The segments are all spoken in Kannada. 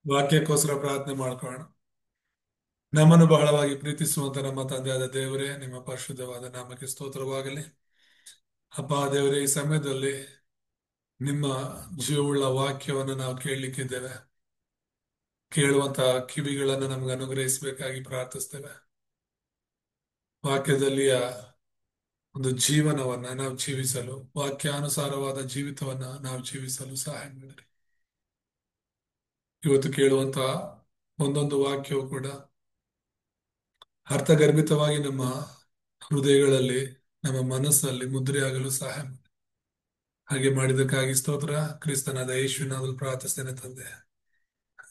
ವಾಕ್ಯಕ್ಕೋಸ್ಕರ ಪ್ರಾರ್ಥನೆ ಮಾಡ್ಕೊಳ್ಳೋಣ. ನಮ್ಮನ್ನು ಬಹಳವಾಗಿ ಪ್ರೀತಿಸುವಂತ ನಮ್ಮ ತಂದೆಯಾದ ದೇವರೇ, ನಿಮ್ಮ ಪರಿಶುದ್ಧವಾದ ನಾಮಕ್ಕೆ ಸ್ತೋತ್ರವಾಗಲಿ. ಅಪ್ಪ ದೇವರೇ, ಈ ಸಮಯದಲ್ಲಿ ನಿಮ್ಮ ಜೀವವುಳ್ಳ ವಾಕ್ಯವನ್ನು ನಾವು ಕೇಳಲಿಕ್ಕಿದ್ದೇವೆ. ಕೇಳುವಂತ ಕಿವಿಗಳನ್ನು ನಮ್ಗೆ ಅನುಗ್ರಹಿಸಬೇಕಾಗಿ ಪ್ರಾರ್ಥಿಸ್ತೇವೆ. ವಾಕ್ಯದಲ್ಲಿಯ ಒಂದು ಜೀವನವನ್ನ ನಾವು ಜೀವಿಸಲು, ವಾಕ್ಯಾನುಸಾರವಾದ ಜೀವಿತವನ್ನ ನಾವು ಜೀವಿಸಲು ಸಹಾಯ ಮಾಡಿರಿ. ಇವತ್ತು ಕೇಳುವಂತ ಒಂದೊಂದು ವಾಕ್ಯವು ಕೂಡ ಅರ್ಥಗರ್ಭಿತವಾಗಿ ನಮ್ಮ ಹೃದಯಗಳಲ್ಲಿ, ನಮ್ಮ ಮನಸ್ಸಲ್ಲಿ ಮುದ್ರೆಯಾಗಲು ಸಹಾಯ ಮಾಡಿ. ಹಾಗೆ ಮಾಡಿದಕ್ಕಾಗಿ ಸ್ತೋತ್ರ. ಕ್ರಿಸ್ತನಾದ ಯೇಸುವಿನಲ್ಲಿ ಪ್ರಾರ್ಥಿಸ್ತೇನೆ ತಂದೆ,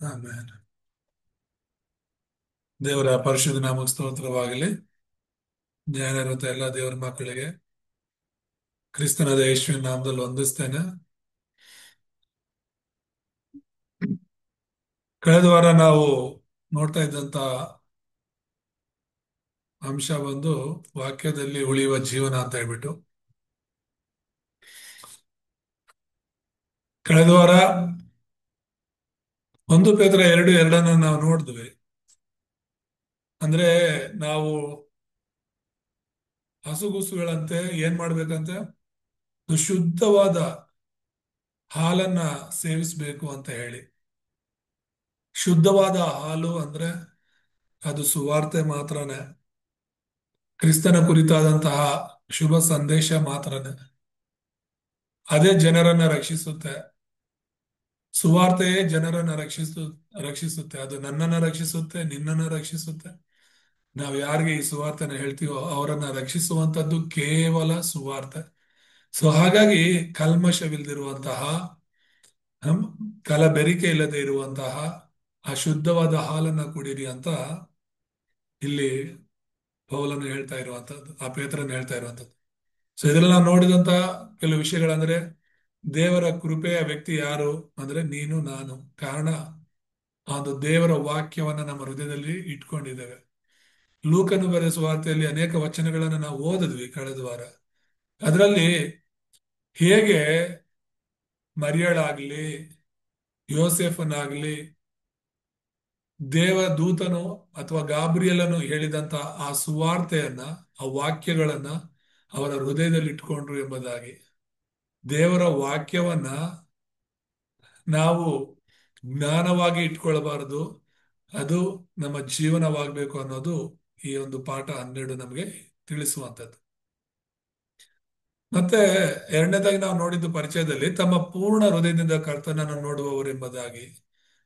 ಆಮೇಲೆ. ದೇವರ ಪರಿಶುದ್ಧ ನಾಮಕ್ಕೆ ಸ್ತೋತ್ರವಾಗಲಿ. ಜ್ಞಾನ ಇರುವಂತ ಎಲ್ಲ ದೇವರ ಮಕ್ಕಳಿಗೆ ಕ್ರಿಸ್ತನಾದ ಯೇಸುವಿನ ನಾಮದಲ್ಲಿ ವಂದಿಸ್ತೇನೆ. ಕಳೆದ ವಾರ ನಾವು ನೋಡ್ತಾ ಇದ್ದಂತ ಅಂಶ ಬಂದು ವಾಕ್ಯದಲ್ಲಿ ಉಳಿಯುವ ಜೀವನ ಅಂತ ಹೇಳ್ಬಿಟ್ಟು. ಕಳೆದ ವಾರ 1 ಪೇತ್ರ 2:2 ನಾವು ನೋಡಿದ್ವಿ. ಅಂದ್ರೆ ನಾವು ಹಸುಗೂಸುಗಳಂತೆ ಏನ್ ಮಾಡ್ಬೇಕಂತೆ, ಶುದ್ಧವಾದ ಹಾಲನ್ನ ಸೇವಿಸಬೇಕು ಅಂತ ಹೇಳಿ. ಶುದ್ಧವಾದ ಹಾಲು ಅಂದ್ರೆ ಅದು ಸುವಾರ್ತೆ ಮಾತ್ರನೇ, ಕ್ರಿಸ್ತನ ಕುರಿತಾದಂತಹ ಶುಭ ಸಂದೇಶ ಮಾತ್ರನೇ. ಅದೇ ಜನರನ್ನ ರಕ್ಷಿಸುತ್ತೆ. ಸುವಾರ್ತೆಯೇ ಜನರನ್ನ ರಕ್ಷಿಸುತ್ತೆ. ಅದು ನನ್ನನ್ನ ರಕ್ಷಿಸುತ್ತೆ, ನಿನ್ನನ್ನ ರಕ್ಷಿಸುತ್ತೆ. ನಾವು ಯಾರಿಗೆ ಈ ಸುವಾರ್ತೆನ ಹೇಳ್ತೀವೋ ಅವರನ್ನ ರಕ್ಷಿಸುವಂತದ್ದು ಕೇವಲ ಸುವಾರ್ತೆ. ಸೊ ಹಾಗಾಗಿ ಕಲ್ಮಶವಿಲ್ಲದಿರುವಂತಹ, ಕಲಬೆರಿಕೆ ಇಲ್ಲದೆ ಇರುವಂತಹ ಆ ಶುದ್ಧವಾದ ಹಾಲನ್ನ ಕುಡೀರಿ ಅಂತ ಇಲ್ಲಿ ಪೌಲನು ಹೇಳ್ತಾ ಇರುವಂತದ್ದು, ಆ ಪೇತ್ರನು ಹೇಳ್ತಾ ಇರುವಂತದ್ದು. ಸೊ ಇದ್ರಲ್ಲಿ ನಾವು ನೋಡಿದಂತ ಕೆಲವು ವಿಷಯಗಳಂದ್ರೆ, ದೇವರ ಕೃಪೆಯ ವ್ಯಕ್ತಿ ಯಾರು ಅಂದ್ರೆ ನೀನು ನಾನು. ಕಾರಣ, ಆ ಒಂದು ದೇವರ ವಾಕ್ಯವನ್ನ ನಮ್ಮ ಹೃದಯದಲ್ಲಿ ಇಟ್ಕೊಂಡಿದ್ದೇವೆ. ಲೂಕನು ಬರೆದ ಸುವಾರ್ತೆಯಲ್ಲಿ ಅನೇಕ ವಚನಗಳನ್ನು ನಾವು ಓದಿದ್ವಿ ಕಳೆದ ವಾರ. ಅದರಲ್ಲಿ ಹೇಗೆ ಮರಿಯಳಾಗ್ಲಿ, ಯೋಸೆಫನಾಗ್ಲಿ, ದೇವದೂತನು ಅಥವಾ ಗಾಬ್ರಿಯಲನು ಹೇಳಿದಂತ ಆ ಸುವಾರ್ತೆಯನ್ನ, ಆ ವಾಕ್ಯಗಳನ್ನ ಅವರ ಹೃದಯದಲ್ಲಿ ಇಟ್ಕೊಂಡ್ರು ಎಂಬುದಾಗಿ. ದೇವರ ವಾಕ್ಯವನ್ನ ನಾವು ಜ್ಞಾನವಾಗಿ ಇಟ್ಕೊಳ್ಬಾರದು, ಅದು ನಮ್ಮ ಜೀವನವಾಗಬೇಕು ಅನ್ನೋದು ಈ ಒಂದು ಪಾಠ 12 ನಮಗೆ ತಿಳಿಸುವಂಥದ್ದು. ಮತ್ತೆ ಎರಡನೇದಾಗಿ ನಾವು ನೋಡಿದ್ದು ಪರಿಚಯದಲ್ಲಿ, ತಮ್ಮ ಪೂರ್ಣ ಹೃದಯದಿಂದ ಕರ್ತನನ್ನು ನೋಡುವವರು ಎಂಬುದಾಗಿ.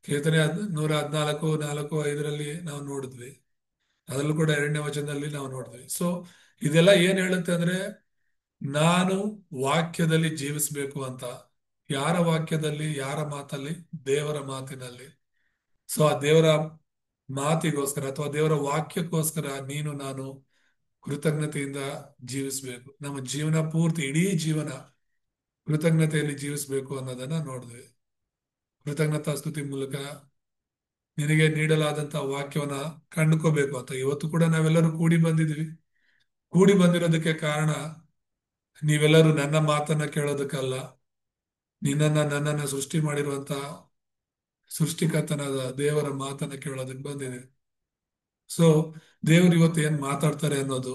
ಕೀರ್ತನೆ 114, 4-5 ನಾವು ನೋಡಿದ್ವಿ. ಅದರಲ್ಲೂ ಕೂಡ 2ನೇ ವಚನದಲ್ಲಿ ನಾವು ನೋಡಿದ್ವಿ. ಸೊ ಇದೆಲ್ಲ ಏನ್ ಹೇಳುತ್ತೆ ಅಂದ್ರೆ, ನಾನು ವಾಕ್ಯದಲ್ಲಿ ಜೀವಿಸಬೇಕು ಅಂತ. ಯಾರ ವಾಕ್ಯದಲ್ಲಿ? ಯಾರ ಮಾತಲ್ಲಿ? ದೇವರ ಮಾತಿನಲ್ಲಿ. ಸೊ ಆ ದೇವರ ಮಾತಿಗೋಸ್ಕರ ಅಥವಾ ದೇವರ ವಾಕ್ಯಕ್ಕೋಸ್ಕರ ನೀನು ನಾನು ಕೃತಜ್ಞತೆಯಿಂದ ಜೀವಿಸಬೇಕು. ನಮ್ಮ ಜೀವನ ಪೂರ್ತಿ, ಇಡೀ ಜೀವನ ಕೃತಜ್ಞತೆಯಲ್ಲಿ ಜೀವಿಸಬೇಕು ಅನ್ನೋದನ್ನ ನೋಡಿದ್ವಿ. ಕೃತಜ್ಞತಾ ಸ್ತುತಿ ಮೂಲಕ ನಿನಗೆ ನೀಡಲಾದಂತ ವಾಕ್ಯವನ್ನ ಕಂಡುಕೋಬೇಕು ಅಂತ. ಇವತ್ತು ಕೂಡ ನಾವೆಲ್ಲರೂ ಕೂಡಿ ಬಂದಿದ್ವಿ. ಕೂಡಿ ಬಂದಿರೋದಕ್ಕೆ ಕಾರಣ, ನೀವೆಲ್ಲರೂ ನನ್ನ ಮಾತನ್ನ ಕೇಳೋದಕ್ಕಲ್ಲ, ನನ್ನನ್ನ ಸೃಷ್ಟಿ ಮಾಡಿರುವಂತ ಸೃಷ್ಟಿಕರ್ತನಾದ ದೇವರ ಮಾತನ್ನ ಕೇಳೋದಕ್ಕೆ ಬಂದಿದೆ. ಸೊ ದೇವ್ರು ಇವತ್ತು ಏನ್ ಮಾತಾಡ್ತಾರೆ ಅನ್ನೋದು,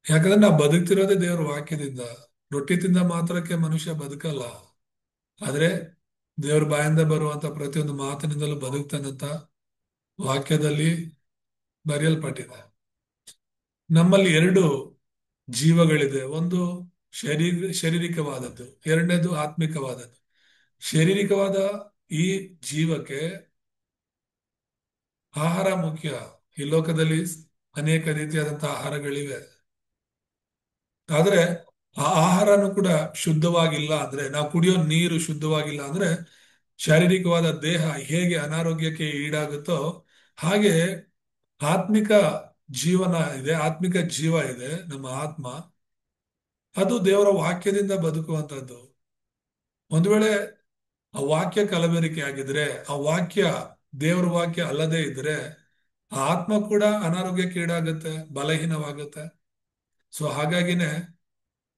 ಯಾಕಂದ್ರೆ ನಾವು ಬದುಕ್ತಿರೋದೇ ದೇವರ ವಾಕ್ಯದಿಂದ. ರೊಟ್ಟಿ ತಿಂದ ಮಾತ್ರಕ್ಕೆ ಮನುಷ್ಯ ಬದುಕಲ್ಲ, ಆದ್ರೆ ದೇವ್ರ ಬಾಯಿಂದ ಬರುವಂತ ಪ್ರತಿಯೊಂದು ಮಾತಿನಿಂದಲೂ ಬದುಕ್ತಾನಂತ ವಾಕ್ಯದಲ್ಲಿ ಬರೆಯಲ್ಪಟ್ಟಿದೆ. ನಮ್ಮಲ್ಲಿ 2 ಜೀವಗಳಿದೆ. ಒಂದು ಶಾರೀರಿಕವಾದದ್ದು, ಎರಡನೇದು ಆತ್ಮಿಕವಾದದ್ದು. ಶಾರೀರಿಕವಾದ ಈ ಜೀವಕ್ಕೆ ಆಹಾರ ಮುಖ್ಯ. ಈ ಲೋಕದಲ್ಲಿ ಅನೇಕ ರೀತಿಯಾದಂತಹ ಆಹಾರಗಳಿವೆ. ಆದ್ರೆ ಆ ಆಹಾರನು ಕೂಡ ಶುದ್ಧವಾಗಿಲ್ಲ ಅಂದ್ರೆ, ನಾವು ಕುಡಿಯೋ ನೀರು ಶುದ್ಧವಾಗಿಲ್ಲ ಅಂದ್ರೆ, ಶಾರೀರಿಕವಾದ ದೇಹ ಹೇಗೆ ಅನಾರೋಗ್ಯಕ್ಕೆ ಈಡಾಗುತ್ತೋ ಹಾಗೆ ಆತ್ಮಿಕ ಜೀವನ ಇದೆ, ಆತ್ಮಿಕ ಜೀವ ಇದೆ, ನಮ್ಮ ಆತ್ಮ. ಅದು ದೇವರ ವಾಕ್ಯದಿಂದ ಬದುಕುವಂತದ್ದು. ಒಂದು ವೇಳೆ ಆ ವಾಕ್ಯ ಕಲಬೆರಿಕೆ ಆಗಿದ್ರೆ, ಆ ವಾಕ್ಯ ದೇವರ ವಾಕ್ಯ ಅಲ್ಲದೆ ಇದ್ರೆ, ಆ ಆತ್ಮ ಕೂಡ ಅನಾರೋಗ್ಯಕ್ಕೆ ಈಡಾಗುತ್ತೆ, ಬಲಹೀನವಾಗುತ್ತೆ. ಸೊ ಹಾಗಾಗಿನೇ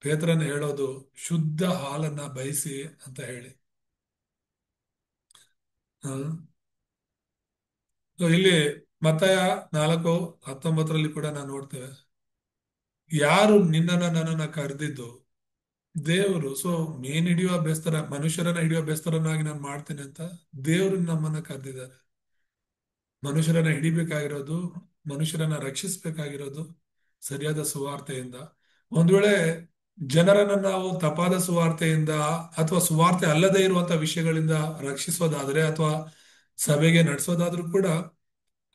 ಪೇತ್ರನ ಹೇಳೋದು ಶುದ್ಧ ಹಾಲನ್ನ ಬಯಸಿ ಅಂತ ಹೇಳಿ. So ಇಲ್ಲಿ ಮತ್ತಾಯ 4:19 ಕೂಡ ನಾವು ನೋಡ್ತೇವೆ, ಯಾರು ನಿನ್ನನ್ನ ನನ್ನನ್ನ ಕರೆದಿದ್ದು ದೇವರು. ಸೊ ಮೀನ್ ಹಿಡಿಯುವ ಬೆಸ್ತರ, ಮನುಷ್ಯರನ್ನ ಹಿಡಿಯುವ ಬೆಸ್ತರನ್ನಾಗಿ ನಾನು ಮಾಡ್ತೇನೆ ಅಂತ ದೇವರು ನಮ್ಮನ್ನ ಕರೆದಿದ್ದಾರೆ. ಮನುಷ್ಯರನ್ನ ಹಿಡಿಬೇಕಾಗಿರೋದು, ಮನುಷ್ಯರನ್ನ ರಕ್ಷಿಸಬೇಕಾಗಿರೋದು ಸರಿಯಾದ ಸುವಾರ್ತೆಯಿಂದ. ಒಂದ್ ವೇಳೆ ಜನರನ್ನ ನಾವು ತಪ್ಪಾದ ಸುವಾರ್ತೆಯಿಂದ ಅಥವಾ ಸುವಾರ್ತೆ ಅಲ್ಲದೆ ಇರುವಂತಹ ವಿಷಯಗಳಿಂದ ರಕ್ಷಿಸೋದಾದ್ರೆ ಅಥವಾ ಸಭೆಗೆ ನಡೆಸೋದಾದ್ರೂ ಕೂಡ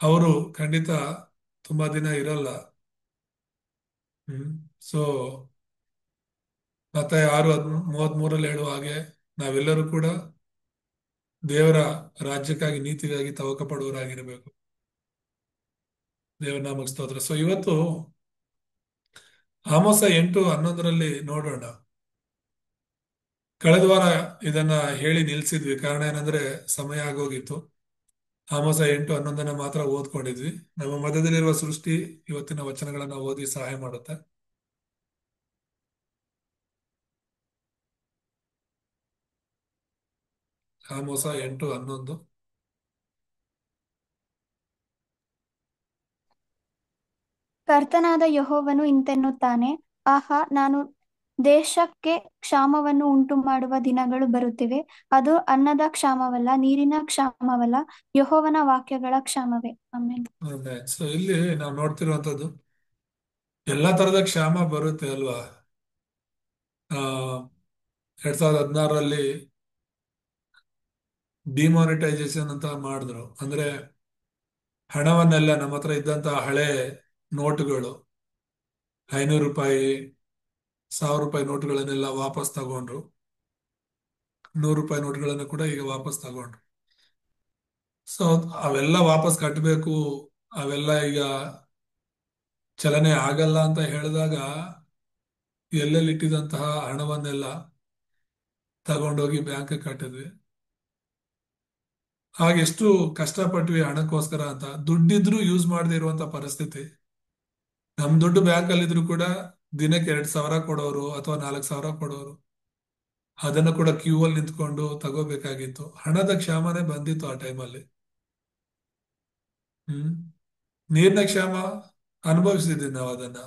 ಅವರು ಖಂಡಿತ ತುಂಬಾ ದಿನ ಇರಲ್ಲ. ಹ್ಮ್. ಸೊ ಮತ್ತೆ 6:33 ಹೇಳುವ ಹಾಗೆ ನಾವೆಲ್ಲರೂ ಕೂಡ ದೇವರ ರಾಜ್ಯಕ್ಕಾಗಿ ನೀತಿಗಾಗಿ ತವಕ ಪಡುವವರಾಗಿರಬೇಕು. ದೇವರ ನಾಮಕ್ಕೆ ಸ್ತೋತ್ರ. ಸೊ ಇವತ್ತು ಆಮೋಸ 8:11 ನೋಡೋಣ. ಕಳೆದ ವಾರ ಇದನ್ನ ಹೇಳಿ ನಿಲ್ಸಿದ್ವಿ, ಕಾರಣ ಏನಂದ್ರೆ ಸಮಯ ಆಗೋಗಿತ್ತು. ಆಮೋಸ 8:11 ಮಾತ್ರ ಓದ್ಕೊಂಡಿದ್ವಿ. ನಮ್ಮ ಮಧ್ಯದಲ್ಲಿರುವ ಸೃಷ್ಟಿ ಇವತ್ತಿನ ವಚನಗಳನ್ನ ಓದಿ ಸಹಾಯ ಮಾಡುತ್ತೆ. ಆಮೋಸ 8:11. ಕರ್ತನಾದ ಯೆಹೋವನು ಇಂತೆನ್ನುತ್ತಾನೆ, ಆಹಾ, ನಾನು ದೇಶಕ್ಕೆ ಕ್ಷಾಮವನ್ನು ಉಂಟುಮಾಡುವ ದಿನಗಳು ಬರುತ್ತಿವೆ. ಅದು ಅನ್ನದ ಕ್ಷಾಮವಲ್ಲ, ನೀರಿನ ಕ್ಷಾಮವಲ್ಲ, ಯೆಹೋವನ ವಾಕ್ಯಗಳ ಕ್ಷಾಮವೇ. ಆಮೆನ್. ಸೊ ಇಲ್ಲಿ ನಾವು ನೋಡ್ತಿರುವಂತದ್ದು ಎಲ್ಲಾ ತರದ ಕ್ಷಾಮ ಬರುತ್ತೆ ಅಲ್ವಾ. ಆ 2016ರಲ್ಲಿ ಡಿಮಾನಿಟೈಸೇಷನ್ ಅಂತ ಮಾಡಿದ್ರು. ಅಂದ್ರೆ ಹಣವನ್ನೆಲ್ಲ, ನಮ್ಮ ಹತ್ರ ಇದ್ದಂತಹ ಹಳೆ ನೋಟುಗಳು, 500 ರೂಪಾಯಿ, 1000 ರೂಪಾಯಿ ನೋಟುಗಳನ್ನೆಲ್ಲ ವಾಪಸ್ ತಗೊಂಡ್ರು. 100 ರೂಪಾಯಿ ನೋಟುಗಳನ್ನು ಕೂಡ ಈಗ ವಾಪಸ್ ತಗೊಂಡ್ರು. ಸೊ ಅವೆಲ್ಲ ವಾಪಸ್ ಕಟ್ಟಬೇಕು, ಅವೆಲ್ಲ ಈಗ ಚಲನೆ ಆಗಲ್ಲ ಅಂತ ಹೇಳಿದಾಗ ಎಲ್ಲೆಲ್ಲಿ ಇಟ್ಟಿದಂತಹ ಹಣವನ್ನೆಲ್ಲ ತಗೊಂಡೋಗಿ ಬ್ಯಾಂಕ್ ಕಟ್ಟಿದ್ವಿ. ಹಾಗೆ ಎಷ್ಟು ಕಷ್ಟಪಟ್ವಿ ಹಣಕ್ಕೋಸ್ಕರ ಅಂತ. ದುಡ್ಡಿದ್ರು ಯೂಸ್ ಮಾಡದೇ ಇರುವಂತ ಪರಿಸ್ಥಿತಿ. ನಮ್ ದುಡ್ಡು ಬ್ಯಾಂಕ್ ಅಲ್ಲಿ ಇದ್ರು ಕೂಡ ದಿನಕ್ಕೆ 2,000 ಕೊಡೋರು ಅಥವಾ 4,000 ಕೊಡೋರು, ಅದನ್ನ ಕೂಡ ಕ್ಯೂ ಅಲ್ಲಿ ನಿಂತ್ಕೊಂಡು ತಗೋಬೇಕಾಗಿತ್ತು. ಹಣದ ಕ್ಷಾಮನೆ ಬಂದಿತ್ತು ಆ ಟೈಮಲ್ಲಿ. ಹ್ಮ್. ನೀರಿನ ಕ್ಷಾಮ ಅನುಭವಿಸಿದ್ದೀವಿ ನಾವು ಅದನ್ನ.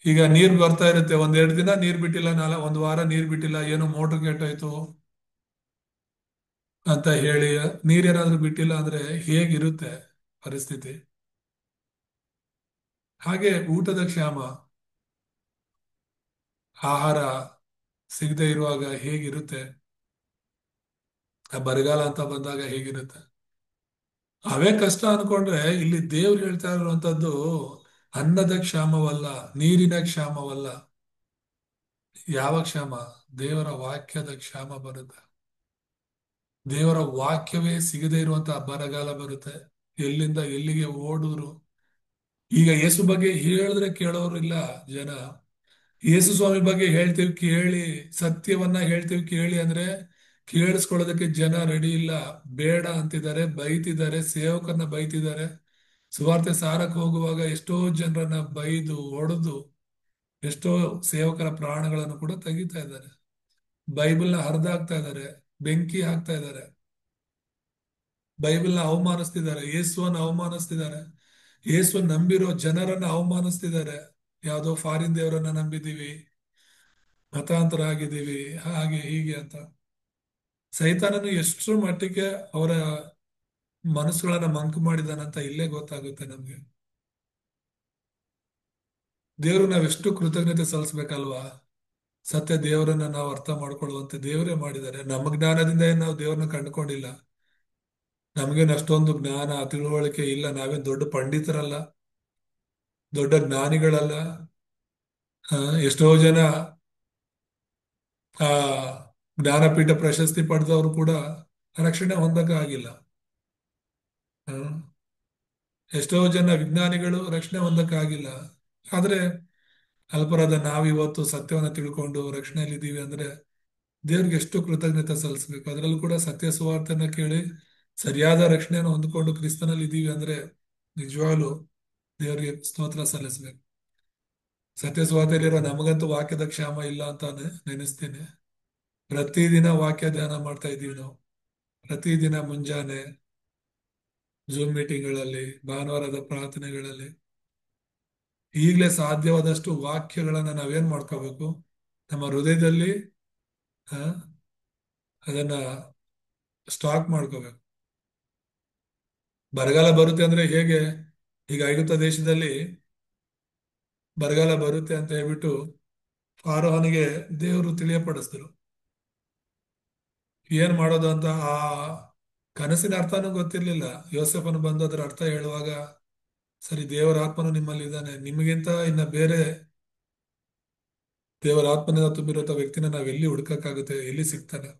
ಈಗ ನೀರ್ ಬರ್ತಾ ಇರುತ್ತೆ, 1-2 ದಿನ ನೀರ್ ಬಿಟ್ಟಿಲ್ಲ, 1 ವಾರ ನೀರ್ ಬಿಟ್ಟಿಲ್ಲ, ಏನೋ ಮೋಟರ್ ಕೆಟ್ಟೋಯ್ತು ಅಂತ ಹೇಳಿ ನೀರೇನಾದ್ರೂ ಬಿಟ್ಟಿಲ್ಲ ಅಂದ್ರೆ ಹೇಗಿರುತ್ತೆ ಪರಿಸ್ಥಿತಿ. ಹಾಗೆ ಊಟದ ಕ್ಷಾಮ, ಆಹಾರ ಸಿಗದೆ ಇರುವಾಗ ಹೇಗಿರುತ್ತೆ, ಆ ಬರಗಾಲ ಅಂತ ಬಂದಾಗ ಹೇಗಿರುತ್ತೆ. ಅವೇ ಕಷ್ಟ ಅನ್ಕೊಂಡ್ರೆ ಇಲ್ಲಿ ದೇವ್ರು ಹೇಳ್ತಾ ಇರುವಂತದ್ದು ಅನ್ನದ ಕ್ಷಾಮವಲ್ಲ, ನೀರಿನ ಕ್ಷಾಮವಲ್ಲ. ಯಾವ ಕ್ಷಾಮ? ದೇವರ ವಾಕ್ಯದ ಕ್ಷಾಮ ಬರುತ್ತೆ. ದೇವರ ವಾಕ್ಯವೇ ಸಿಗದೆ ಇರುವಂತಹ ಬರಗಾಲ ಬರುತ್ತೆ. ಎಲ್ಲಿಂದ ಎಲ್ಲಿಗೆ ಓಡೂರು. ಈಗ ಯೇಸು ಬಗ್ಗೆ ಹೇಳಿದ್ರೆ ಕೇಳೋರು ಇಲ್ಲ ಜನ. ಯೇಸು ಸ್ವಾಮಿ ಬಗ್ಗೆ ಹೇಳ್ತೀವಿ ಕೇಳಿ, ಸತ್ಯವನ್ನ ಹೇಳ್ತೀವಿ ಕೇಳಿ ಅಂದ್ರೆ ಕೇಳಿಸ್ಕೊಳ್ಳೋದಕ್ಕೆ ಜನ ರೆಡಿ ಇಲ್ಲ. ಬೇಡ ಅಂತಿದ್ದಾರೆ, ಬೈತಿದ್ದಾರೆ, ಸೇವಕರನ್ನ ಬೈತಿದ್ದಾರೆ. ಸುವಾರ್ತೆ ಸಾರಕ್ಕೆ ಹೋಗುವಾಗ ಎಷ್ಟೋ ಜನರನ್ನ ಬೈದು ಹೊಡೆದು ಎಷ್ಟೋ ಸೇವಕರ ಪ್ರಾಣಗಳನ್ನು ಕೂಡ ತೆಗಿತಾ ಇದ್ದಾರೆ. ಬೈಬಲ್ನ ಹರಿದಾಕ್ತಾ ಇದ್ದಾರೆ, ಬೆಂಕಿ ಹಾಕ್ತಾ ಇದ್ದಾರೆ, ಬೈಬಲ್ನ ಅವಮಾನಿಸ್ತಿದ್ದಾರೆ, ಯೇಸುವನ್ನ ಅವಮಾನಿಸ್ತಿದ್ದಾರೆ, ಯೇಸುವನ್ನ ನಂಬಿರೋ ಜನರನ್ನ ಅವಮಾನಿಸ್ತಿದ್ದಾರೆ. ಯಾವುದೋ ಫಾರಿನ್ ದೇವರನ್ನ ನಂಬಿದೀವಿ, ಮತಾಂತರ ಆಗಿದ್ದೀವಿ, ಹಾಗೆ ಹೀಗೆ ಅಂತ. ಸೈತಾನನು ಎಷ್ಟರ ಮಟ್ಟಿಗೆ ಅವರ ಮನಸ್ಸುಗಳನ್ನ ಮಂಕು ಮಾಡಿದಾನಂತ ಇಲ್ಲೇ ಗೊತ್ತಾಗುತ್ತೆ ನಮ್ಗೆ. ದೇವ್ರು ನಾವೆಷ್ಟು ಕೃತಜ್ಞತೆ ಸಲ್ಲಿಸ್ಬೇಕಲ್ವಾ. ಸತ್ಯ ದೇವರನ್ನ ನಾವು ಅರ್ಥ ಮಾಡ್ಕೊಳ್ಳುವಂತೆ ದೇವರೇ ಮಾಡಿದ್ದಾರೆ. ನಮ್ಮ ಜ್ಞಾನದಿಂದ ಏನ್ ನಾವು ದೇವ್ರನ್ನ ಕಂಡುಕೊಂಡಿಲ್ಲ. ನಮ್ಗೇನು ಅಷ್ಟೊಂದು ಜ್ಞಾನ ತಿಳುವಳಿಕೆ ಇಲ್ಲ, ನಾವೇನ್ ದೊಡ್ಡ ಪಂಡಿತರಲ್ಲ, ದೊಡ್ಡ ಜ್ಞಾನಿಗಳಲ್ಲ. ಆ, ಎಷ್ಟೋ ಜನ ಆ ಜ್ಞಾನಪೀಠ ಪ್ರಶಸ್ತಿ ಪಡೆದವರು ಕೂಡ ರಕ್ಷಣೆ ಹೊಂದಕ ಆಗಿಲ್ಲ. ಆ, ಎಷ್ಟೋ ಜನ ವಿಜ್ಞಾನಿಗಳು ರಕ್ಷಣೆ ಹೊಂದಕ ಆಗಿಲ್ಲ. ಆದ್ರೆ ಅಲ್ಪರಾದ ನಾವಿವತ್ತು ಸತ್ಯವನ್ನ ತಿಳ್ಕೊಂಡು ರಕ್ಷಣೆಯಲ್ಲಿ ಇದ್ದೀವಿ ಅಂದ್ರೆ ದೇವ್ರಿಗೆ ಎಷ್ಟು ಕೃತಜ್ಞತೆ ಸಲ್ಲಿಸ್ಬೇಕು. ಅದರಲ್ಲೂ ಕೂಡ ಸತ್ಯ ಸುವಾರ್ತೆಯನ್ನ ಕೇಳಿ ಸರಿಯಾದ ರಕ್ಷಣೆಯನ್ನು ಹೊಂದ್ಕೊಂಡು ಕ್ರಿಸ್ತನಲ್ಲಿ ಇದ್ದೀವಿ ಅಂದ್ರೆ ನಿಜವಾಗ್ಲು ದೇವರಿಗೆ ಸ್ತೋತ್ರ ಸಲ್ಲಿಸ್ಬೇಕು. ಸತ್ಯ ಸುವಾರ್ತೆಯಲ್ಲಿರೋ ನಮಗಂತೂ ವಾಕ್ಯದ ಕ್ಷಾಮ ಇಲ್ಲ ಅಂತ ನೆನೆಸ್ತೀನಿ. ಪ್ರತಿದಿನ ವಾಕ್ಯ ಧ್ಯಾನ ಮಾಡ್ತಾ ಇದ್ದೀವಿ ನಾವು. ಪ್ರತಿದಿನ ಮುಂಜಾನೆ ಜೂಮ್ ಮೀಟಿಂಗ್ಗಳಲ್ಲಿ, ಭಾನುವಾರದ ಪ್ರಾರ್ಥನೆಗಳಲ್ಲಿ ಈಗಲೇ ಸಾಧ್ಯವಾದಷ್ಟು ವಾಕ್ಯಗಳನ್ನ ನಾವೇನ್ ಮಾಡ್ಕೋಬೇಕು, ನಮ್ಮ ಹೃದಯದಲ್ಲಿ ಆ, ಅದನ್ನ ಸ್ಟಾಕ್ ಮಾಡ್ಕೋಬೇಕು. ಬರಗಾಲ ಬರುತ್ತೆ ಅಂದ್ರೆ ಹೇಗೆ, ಈಗ ಐಗುಪ್ತ ದೇಶದಲ್ಲಿ ಬರಗಾಲ ಬರುತ್ತೆ ಅಂತ ಹೇಳ್ಬಿಟ್ಟು ಫಾರೋಹನಿಗೆ ದೇವರು ತಿಳಿಯಪಡಿಸಿದ್ರು. ಏನ್ ಮಾಡೋದು ಅಂತ ಆ ಕನಸಿನ ಅರ್ಥನೂ ಗೊತ್ತಿರ್ಲಿಲ್ಲ. ಯೋಸೆಫನು ಬಂದು ಅದರ ಅರ್ಥ ಹೇಳುವಾಗ, ಸರಿ, ದೇವರ ಆತ್ಮನು ನಿಮ್ಮಲ್ಲಿ ಇದ್ದಾನೆ, ನಿಮಗಿಂತ ಇನ್ನ ಬೇರೆ ದೇವರ ಆತ್ಮನಿಂದ ತುಂಬಿರುವಂತ ವ್ಯಕ್ತಿನ ನಾವ್ ಎಲ್ಲಿ ಹುಡುಕಕ್ಕಾಗುತ್ತೆ, ಎಲ್ಲಿ ಸಿಗ್ತಾನೆ?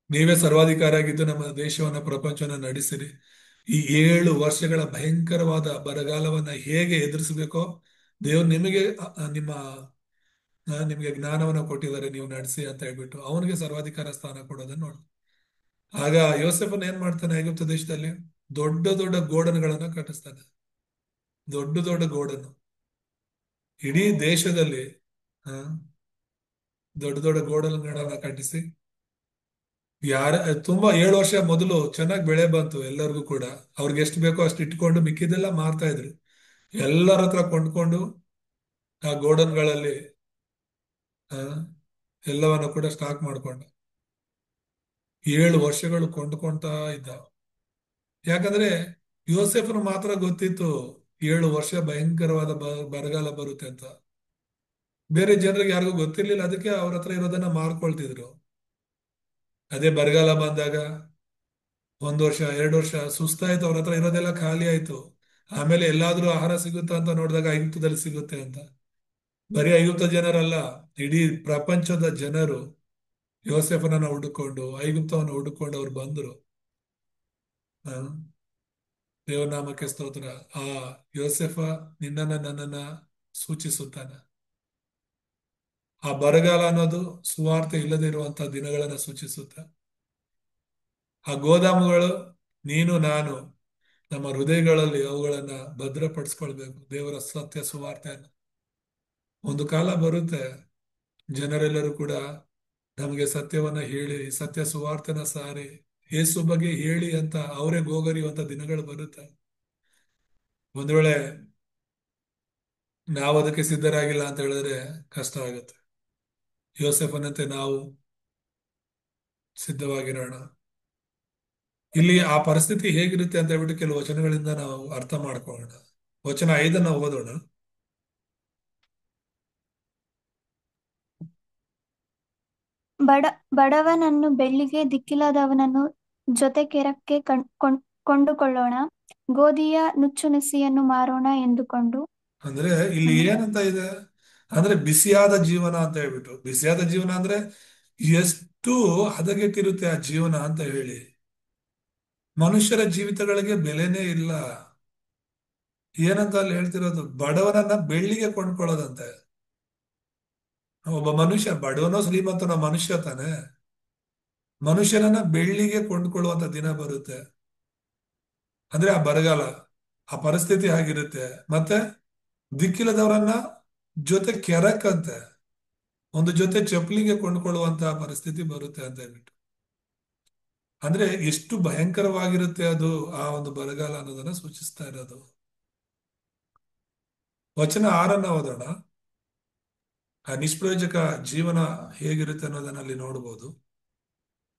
ನೀವೇ ಸರ್ವಾಧಿಕಾರಿಯಾಗಿದ್ದು ನಮ್ಮ ದೇಶವನ್ನ, ಪ್ರಪಂಚವನ್ನ ನಡೆಸಿರಿ. ಈ 7 ವರ್ಷಗಳ ಭಯಂಕರವಾದ ಬರಗಾಲವನ್ನ ಹೇಗೆ ಎದುರಿಸಬೇಕೋ ದೇವ್ರು ನಿಮಗೆ ನಿಮಗೆ ಜ್ಞಾನವನ್ನ ಕೊಟ್ಟಿದ್ದಾರೆ, ನೀವು ನಡೆಸಿ ಅಂತ ಹೇಳ್ಬಿಟ್ಟು ಅವನಿಗೆ ಸರ್ವಾಧಿಕಾರ ಸ್ಥಾನ ಕೊಡೋದನ್ನ ನೋಡಿ. ಆಗ ಯೋಸೆಫನ್ ಏನ್ ಮಾಡ್ತಾನೆ, ಐಗುಪ್ತ ದೇಶದಲ್ಲಿ ದೊಡ್ಡ ದೊಡ್ಡ ಗೋಡನ್ಗಳನ್ನ ಕಟ್ಟಿಸ್ತಾನೆ. ದೊಡ್ಡ ದೊಡ್ಡ ಗೋಡನ್ ಇಡೀ ದೇಶದಲ್ಲಿ ಆ, ದೊಡ್ಡ ದೊಡ್ಡ ಗೋಡನ್ಗಳನ್ನ ಕಟ್ಟಿಸಿ, ಯಾರ ತುಂಬಾ 7 ವರ್ಷ ಮೊದಲು ಚೆನ್ನಾಗಿ ಬೆಳೆ ಬಂತು ಎಲ್ಲರಿಗೂ ಕೂಡ. ಅವ್ರಿಗೆ ಎಷ್ಟು ಬೇಕೋ ಅಷ್ಟು ಇಟ್ಕೊಂಡು ಮಿಕ್ಕಿದೆಲ್ಲ ಮಾರ್ತಾ ಇದ್ರು. ಎಲ್ಲರ ಹತ್ರ ಕೊಂಡ್ಕೊಂಡು ಆ ಗೋಡನ್ಗಳಲ್ಲಿ ಆ, ಎಲ್ಲವನ್ನು ಕೂಡ ಸ್ಟಾಕ್ ಮಾಡ್ಕೊಂಡು 7 ವರ್ಷಗಳು ಕೊಂಡ್ಕೊಂತಾ ಇದ್ದ. ಯಾಕಂದ್ರೆ ಯೋಸೆಫ್ನು ಮಾತ್ರ ಗೊತ್ತಿತ್ತು 7 ವರ್ಷ ಭಯಂಕರವಾದ ಬರಗಾಲ ಬರುತ್ತೆ ಅಂತ. ಬೇರೆ ಜನರಿಗೆ ಯಾರಿಗೂ ಗೊತ್ತಿರ್ಲಿಲ್ಲ, ಅದಕ್ಕೆ ಅವ್ರ ಹತ್ರ ಇರೋದನ್ನ ಮಾರ್ಕೊಳ್ತಿದ್ರು. ಅದೇ ಬರಗಾಲ ಬಂದಾಗ 1 ವರ್ಷ 2 ವರ್ಷ ಸುಸ್ತಾಯ್ತು, ಅವ್ರ ಹತ್ರ ಇರೋದೆಲ್ಲ ಖಾಲಿ ಆಯ್ತು. ಆಮೇಲೆ ಎಲ್ಲಾದ್ರೂ ಆಹಾರ ಸಿಗುತ್ತಾ ಅಂತ ನೋಡಿದಾಗ ಐಗುಪ್ತದಲ್ಲಿ ಸಿಗುತ್ತೆ ಅಂತ. ಬರೀ ಐಗುಪ್ತ ಜನರಲ್ಲ, ಇಡೀ ಪ್ರಪಂಚದ ಜನರು ಯೋಸೆಫನನ್ನ ಹುಡುಕೊಂಡು, ಐಗುಪ್ತವನ್ನು ಹುಡುಕೊಂಡು ಅವ್ರು ಬಂದ್ರು. ಆ, ದೇವನಾಮಕ್ಕೆ ಸ್ತೋತ್ರ. ಆ ಯೋಸೆಫ ನಿನ್ನನ್ನ ನನ್ನನ್ನ ಸೂಚಿಸುತ್ತಾನೆ. ಆ ಬರಗಾಲ ಅನ್ನೋದು ಸುವಾರ್ತೆ ಇಲ್ಲದೆ ಇರುವಂತಹ ದಿನಗಳನ್ನ ಸೂಚಿಸುತ್ತೆ. ಆ ಗೋದಾಮುಗಳು ನೀನು ನಾನು ನಮ್ಮ ಹೃದಯಗಳಲ್ಲಿ ಅವುಗಳನ್ನ ಭದ್ರಪಡಿಸ್ಕೊಳ್ಬೇಕು, ದೇವರ ಸತ್ಯ ಸುವಾರ್ತೆಯನ್ನು. ಒಂದು ಕಾಲ ಬರುತ್ತೆ, ಜನರೆಲ್ಲರೂ ಕೂಡ ನಮಗೆ ಸತ್ಯವನ್ನ ಹೇಳಿ, ಸತ್ಯ ಸುವಾರ್ತೆನ ಸಾರಿ, ಯೇಸು ಬಗ್ಗೆ ಹೇಳಿ ಅಂತ ಅವರೇ ಗೋಗರಿಯುವಂತ ದಿನಗಳು ಬರುತ್ತೆ. ಒಂದ್ ವೇಳೆ ನಾವು ಅದಕ್ಕೆ ಸಿದ್ಧರಾಗಿಲ್ಲ ಅಂತ ಹೇಳಿದ್ರೆ ಕಷ್ಟ ಆಗುತ್ತೆ. ಯೋಸೆಫನಂತೆ ನಾವು ಸಿದ್ಧವಾಗಿರೋಣ. ಇಲ್ಲಿ ಆ ಪರಿಸ್ಥಿತಿ ಹೇಗಿರುತ್ತೆ ಅಂತ ಹೇಳ್ಬಿಟ್ಟು ಕೆಲವು ವಚನಗಳಿಂದ ನಾವು ಅರ್ಥ ಮಾಡ್ಕೊಳ್ಳೋಣ. ವಚನ 5 ಓದೋಣ. ಬಡ ಬಡವನನ್ನು ಬೆಳ್ಳಿಗೆ, ದಿಕ್ಕಿಲ್ಲದವನನ್ನು ಜೊತೆಕೆರಕ್ಕೆ ಕೊಂಡುಕೊಳ್ಳೋಣ. ಗೋಧಿಯ ನುಚ್ಚುನುಸಿಯನ್ನು ಮಾರೋಣ ಎಂದುಕೊಂಡು. ಅಂದ್ರೆ ಇಲ್ಲಿ ಅಂದ್ರೆ ಏನಂತ ಇದೆ ಅಂದ್ರೆ ಬಿಸಿಯಾದ ಜೀವನ ಅಂತ ಹೇಳ್ಬಿಟ್ಟು. ಬಿಸಿಯಾದ ಜೀವನ ಅಂದ್ರೆ ಎಷ್ಟು ಹದಗೆಟ್ಟಿರುತ್ತೆ ಆ ಜೀವನ ಅಂತ ಹೇಳಿ. ಮನುಷ್ಯರ ಜೀವಿತಗಳಿಗೆ ಬೆಲೆನೇ ಇಲ್ಲ. ಏನಂತ ಅಲ್ಲಿ ಹೇಳ್ತಿರೋದು, ಬಡವನನ್ನ ಬೆಳ್ಳಿಗೆ ಕೊಂಡ್ಕೊಳ್ಳೋದಂತೆ. ಒಬ್ಬ ಮನುಷ್ಯ ಬಡವನೋ ಶ್ರೀಮಂತನೋ ಮನುಷ್ಯ ತಾನೆ. ಮನುಷ್ಯನನ್ನ ಬೆಳ್ಳಿಗೆ ಕೊಂಡ್ಕೊಳ್ಳುವಂತ ದಿನ ಬರುತ್ತೆ. ಅಂದ್ರೆ ಆ ಬರಗಾಲ, ಆ ಪರಿಸ್ಥಿತಿ ಆಗಿರುತ್ತೆ. ಮತ್ತೆ ದಿಕ್ಕಿಲ್ಲದವರನ್ನ ಜೊತೆ ಕೆರಕಂತೆ, ಒಂದು ಜೊತೆ ಚಪ್ಪಲಿಗೆ ಕೊಂಡ್ಕೊಳ್ಳುವಂತಹ ಪರಿಸ್ಥಿತಿ ಬರುತ್ತೆ ಅಂತ ಹೇಳ್ಬಿಟ್ಟು. ಅಂದ್ರೆ ಎಷ್ಟು ಭಯಂಕರವಾಗಿರುತ್ತೆ ಅದು, ಆ ಒಂದು ಬರಗಾಲ ಅನ್ನೋದನ್ನ ಸೂಚಿಸ್ತಾ ಇರೋದು. ವಚನ 6 ಓದೋಣ. ಆ ನಿಷ್ಪ್ರಯೋಜಕ ಜೀವನ ಹೇಗಿರುತ್ತೆ ಅನ್ನೋದನ್ನ ಅಲ್ಲಿ ನೋಡ್ಬೋದು.